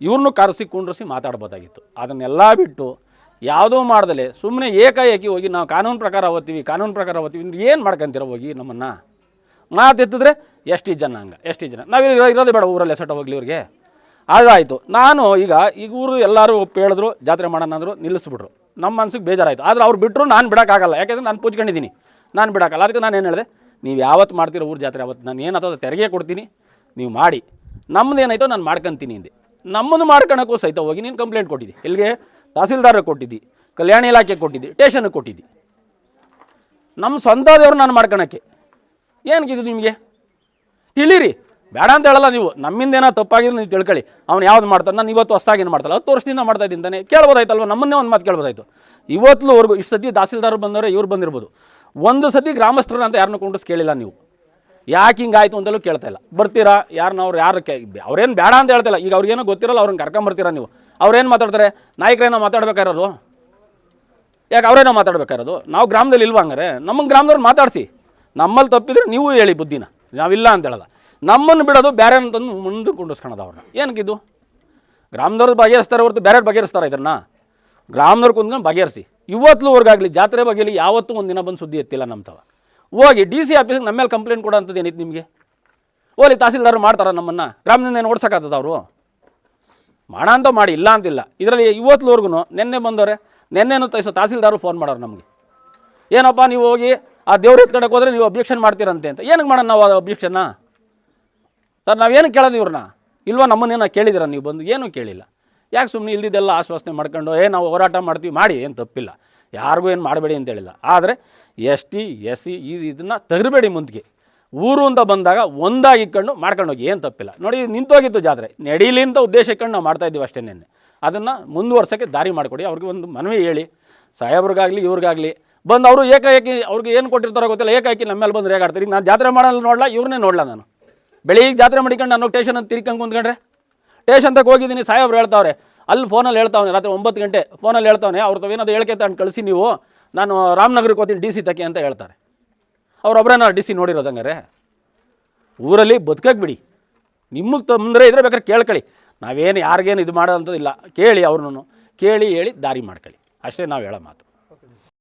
ಇವ್ರನ್ನೂ ಕರೆಸಿ ಕುಂಡ್ರಿಸಿ ಮಾತಾಡ್ಬೋದಾಗಿತ್ತು. ಅದನ್ನೆಲ್ಲ ಬಿಟ್ಟು ಯಾವುದೂ ಮಾಡ್ದಲೆ ಸುಮ್ಮನೆ ಏಕಾಏಕಿ ಹೋಗಿ ನಾವು ಕಾನೂನು ಪ್ರಕಾರ ಓದ್ತೀವಿ ಏನು ಮಾಡ್ಕೊಂತೀರ ಹೋಗಿ ನಮ್ಮನ್ನು ಮಾತೆತ್ತಿದ್ರೆ ಎಷ್ಟು ಜನ ಹಂಗೆ ಎಷ್ಟು ಜನ ನಾವು ಇರೋದೇ ಬೇಡ ಊರಲ್ಲಿ ಎಸಟ ಹೋಗ್ಲಿ ಇವ್ರಿಗೆ. ಅದಾಯಿತು. ನಾನು ಈಗ ಊರು ಎಲ್ಲರೂ ಒಪ್ಪಿ ಹೇಳಿದ್ರು ಜಾತ್ರೆ ಮಾಡೋಣ ಅಂದರು, ನಿಲ್ಲಿಸ್ಬಿಟ್ರು. ನಮ್ಮ ಮನ್ಸಿಗೆ ಬೇಜಾರಾಯಿತು. ಆದರೆ ಅವ್ರು ಬಿಟ್ಟರು ನಾನು ಬಿಡೋಕ್ಕಾಗಲ್ಲ, ಯಾಕೆಂದರೆ ನಾನು ಪೂಜ್ಕೊಂಡಿದ್ದೀನಿ, ನಾನು ಬಿಡೋಕ್ಕಲ್ಲ. ಅದಕ್ಕೆ ನಾನು ಏನು ಹೇಳಿದೆ, ನೀವು ಯಾವತ್ತು ಮಾಡ್ತೀರೋ ಊರು ಜಾತ್ರೆ ಅವತ್ತು ನಾನು ಏನಾಯ್ತೋ ತೆರಿಗೆ ಕೊಡ್ತೀನಿ, ನೀವು ಮಾಡಿ, ನಮ್ಮದು ಏನಾಯ್ತೋ ನಾನು ಮಾಡ್ಕೊತೀನಿ ಹಿಂದೆ. ನಮ್ಮದು ಮಾಡ್ಕೊಳಕ್ಕೂ ಸಹಿತ ಹೋಗಿ ನೀನು ಕಂಪ್ಲೇಂಟ್ ಕೊಟ್ಟಿದ್ದಿ, ಎಲ್ಲಿಗೆ? ತಹಸೀಲ್ದಾರ್ಗೆ ಕೊಟ್ಟಿದ್ದಿ, ಕಲ್ಯಾಣ ಇಲಾಖೆಗೆ ಕೊಟ್ಟಿದ್ದಿ, ಸ್ಟೇಷನ್ಗೆ ಕೊಟ್ಟಿದ್ದಿ. ನಮ್ಮ ಸ್ವಂತದವ್ರು ನಾನು ಮಾಡ್ಕೊಳಕ್ಕೆ ಏನಕ್ಕಿದು ನಿಮಗೆ? ತಿಳಿರಿ, ಬೇಡ ಅಂತ ಹೇಳಲ್ಲ ನೀವು. ನಮ್ಮಿಂದ ಏನೋ ತಪ್ಪಾಗಿದ್ರೆ ನೀವು ತಿಳ್ಕೊಳ್ಳಿ. ಅವ್ನು ಯಾವ್ದು ಮಾಡ್ತಾನೆ, ನಾನು ಇವತ್ತು ಹೊಸ್ದಾಗಿ ಏನು ಮಾಡ್ತಾರಲ್ಲ 10 ವರ್ಷದಿಂದ ಮಾಡ್ತಾ ಇದ್ದೀನಿ ತಾನೆ, ಕೇಳ್ಬೋದಾಯ್ತಲ್ವ? ನಮ್ಮನ್ನೇ ಒಂದು ಮಾತು ಕೇಳ್ಬೋದಾಯ್ತು. ಇವತ್ತುವರೆಗೂ ಇಷ್ಟು ಸತಿ ತಹಸೀಲ್ದಾರ್ ಬಂದವರೆ, ಇವ್ರು ಬಂದಿರ್ಬೋದು, ಒಂದು ಸತಿ ಗ್ರಾಮಸ್ಥರು ಅಂತ ಯಾರನ್ನೂ ಕೊಂಡ್ರಿಸಿ ಕೇಳಿಲ್ಲ ನೀವು. ಯಾಕೆ ಹಿಂಗಾಯ್ತು ಅಂತಲೂ ಕೇಳ್ತಾ ಇಲ್ಲ. ಬರ್ತೀರಾ ಯಾರನ್ನ ಅವ್ರು ಅವ್ರೇನು ಬೇಡ ಅಂತ ಹೇಳ್ತಿಲ್ಲ. ಈಗ ಅವ್ರಿಗೇನೋ ಗೊತ್ತಿರಲ್ಲ, ಅವ್ರನ್ನ ಕರ್ಕೊಂಬರ್ತೀರಾ ನೀವು. ಅವ್ರೇನು ಮಾತಾಡ್ತಾರೆ, ನಾಯಕರೇನೋ ಮಾತಾಡ್ಬೇಕಾಗಿರೋದು, ಯಾಕೆ ಅವರೇನೋ ಮಾತಾಡ್ಬೇಕಾಗಿರೋದು? ನಾವು ಗ್ರಾಮದಲ್ಲಿ ಇಲ್ವಾ ಹಂಗಾರೆ? ನಮ್ಮ ಗ್ರಾಮದವ್ರು ಮಾತಾಡಿಸಿ, ನಮ್ಮಲ್ಲಿ ತಪ್ಪಿದ್ರೆ ನೀವು ಹೇಳಿ ಬುದ್ಧಿನ, ನಾವಿಲ್ಲ ಅಂತ ಹೇಳಲ್ಲ. ನಮ್ಮನ್ನು ಬಿಡೋದು ಬೇರೆ ಅಂತಂದು ಮುಂದೆ ಕುಂಡಿಸ್ಕೊಳೋದು ಅವ್ರನ್ನ. ಏನಕ್ಕಿದು? ಗ್ರಾಮದವ್ರು ಬಗೆಹರಿಸ್ತಾರೆ ಹೊರತು ಬೇರೆಯವ್ರು ಬಗೆಹರಿಸ್ತಾರೆ ಇದನ್ನು? ಗ್ರಾಮದವ್ರು ಕುಂತ್ಕೊಂಡು ಬಗೆಹರಿಸಿ. ಇವತ್ತುವರೆಗಾಗಲಿ ಜಾತ್ರೆ ಬಗ್ಗೆಲಿ ಯಾವತ್ತೂ ಒಂದಿನ ಬಂದು ಸುದ್ದಿ ಎತ್ತಿಲ್ಲ ನಮ್ಮ ತವ. ಹೋಗಿ DC ಆಫೀಸ್ಗೆ ನಮ್ಮ ಮೇಲೆ ಕಂಪ್ಲೇಂಟ್ ಕೊಡೋ ಅಂಥದ್ದು ಏನೈತೆ ನಿಮಗೆ? ಹೋಗಿ ತಹಸೀಲ್ದಾರ್ ಮಾಡ್ತಾರ ನಮ್ಮನ್ನು? ಗ್ರಾಮದಿಂದ ಏನು ಓಡ್ಸೋಕ್ಕಾಗ್ತದ ಅವರು? ಮಾಡ ಅಂತ ಮಾಡಿ, ಇಲ್ಲ ಅಂತಿಲ್ಲ. ಇದರಲ್ಲಿ ಇವತ್ತುವರೆಗೂ ನೆನ್ನೆ ಬಂದವ್ರೆ, ನೆನ್ನೆನೂ ತಹಸೀಲ್ದಾರು ಫೋನ್ ಮಾಡೋರು ನಮಗೆ, ಏನಪ್ಪ ನೀವು ಹೋಗಿ ಆ ದೇವ್ರ ಎತ್ಕಡಕ್ಕೆ ಹೋದರೆ ನೀವು ಅಬ್ಜೆಕ್ಷನ್ ಮಾಡ್ತೀರಂತೆ ಅಂತ. ಏನಕ್ಕೆ ಮಾಡೋಣ ನಾವು ಅದು ಅಬ್ಜೆಕ್ಷನ್ನ? ಸರ್ ನಾವೇನು ಕೇಳೋದು ಇವ್ರನ್ನ? ಇಲ್ವಾ ನಮ್ಮನ್ನೇನೋ ಕೇಳಿದಿರ ನೀವು ಬಂದು? ಏನೂ ಕೇಳಿಲ್ಲ. ಯಾಕೆ ಸುಮ್ಮನೆ ಇಲ್ದಿದ್ದೆಲ್ಲ ಆಶ್ವಾಸನೆ ಮಾಡ್ಕೊಂಡು ನಾವು ಹೋರಾಟ ಮಾಡ್ತೀವಿ, ಮಾಡಿ, ಏನು ತಪ್ಪಿಲ್ಲ, ಯಾರಿಗೂ ಏನು ಮಾಡಬೇಡಿ ಅಂತ ಹೇಳಿಲ್ಲ. ಆದರೆ ST SC ಇದನ್ನು ತೆಗೆರಬೇಡಿ ಮುಂದಕ್ಕೆ. ಊರು ಅಂತ ಬಂದಾಗ ಒಂದಾಗಿ ಇಟ್ಕೊಂಡು ಮಾಡ್ಕೊಂಡು ಹೋಗಿ, ಏನು ತಪ್ಪಿಲ್ಲ. ನೋಡಿ ನಿಂತೋಗಿತ್ತು ಜಾತ್ರೆ, ನಡೀಲಿ ಅಂತ ಉದ್ದೇಶ ಇಟ್ಕೊಂಡು ನಾವು ಮಾಡ್ತಾಯಿದ್ದೀವಿ ಅಷ್ಟೇ. ನೆನ್ನೆ ಅದನ್ನು ಮುಂದುವರ್ಸೋಕ್ಕೆ ದಾರಿ ಮಾಡಿಕೊಡಿ. ಅವ್ರಿಗೆ ಒಂದು ಮನವಿ ಹೇಳಿ, ಸಾಹೇಬ್ರಿಗಾಗಲಿ ಇವ್ರಿಗಾಗಲಿ ಬಂದು ಅವರು ಏಕಾಏಕಿ ಅವ್ರಿಗೆ ಏನು ಕೊಟ್ಟಿರ್ತಾರೋ ಗೊತ್ತಿಲ್ಲ, ಏಕಾಏಕಿ ನಮ್ಮ ಮೇಲೆ ಬಂದು ರೇಗಾಡ್ತಾರೆ. ಈಗ ನಾನು ಜಾತ್ರೆ ಮಾಡಲ್ಲ ನೋಡಲ್ಲ, ಇವ್ರನ್ನೇ ನೋಡಲ್ಲ ನಾನು. ಬೆಳಿಗ್ಗೆ ಜಾತ್ರೆ ಮಾಡಿಕೊಂಡು ನಾನು ಸ್ಟೇಷನ್ ಅಂತ ತಿರ್ಕೊಂಡು ಕುಂತ್ಕೊಂಡ್ರೆ, ಸ್ಟೇಷನ್ ತಕ್ಕ ಹೋಗಿದ್ದೀನಿ, ಸಾಹೇಬ್ರು ಹೇಳ್ತಾವ್ರೆ, ಅಲ್ಲಿ ಫೋನಲ್ಲಿ ಹೇಳ್ತಾವನೆ, ರಾತ್ರಿ 9 ಗಂಟೆ ಫೋನಲ್ಲಿ ಹೇಳ್ತಾವನೆ, ಅವ್ರ ತಾವೇನಾದ್ರು ಹೇಳಿಕೆ ತಂದು ಕಳಿಸಿ ನೀವು, ನಾನು ರಾಮನಗರಕ್ಕೆ ಹೋಗ್ತೀನಿ DC ತಕ್ಕೆ ಅಂತ ಹೇಳ್ತಾರೆ. ಅವ್ರೊಬ್ಬರೇನ DC ನೋಡಿರೋದು ಹಂಗಾರೆ? ಊರಲ್ಲಿ ಬದುಕಕ್ಕೆ ಬಿಡಿ. ನಿಮಗೆ ತೊಂದರೆ ಇದ್ದರೆ ಬೇಕಾದ್ರೆ ಕೇಳ್ಕೊಳ್ಳಿ, ನಾವೇನು ಯಾರಿಗೇನು ಇದು ಮಾಡೋಂಥದ್ದಿಲ್ಲ. ಕೇಳಿ, ಅವ್ರನ್ನೂ ಕೇಳಿ ಹೇಳಿ ದಾರಿ ಮಾಡ್ಕೊಳ್ಳಿ, ಅಷ್ಟೇ ನಾವು ಹೇಳೋ ಮಾತು.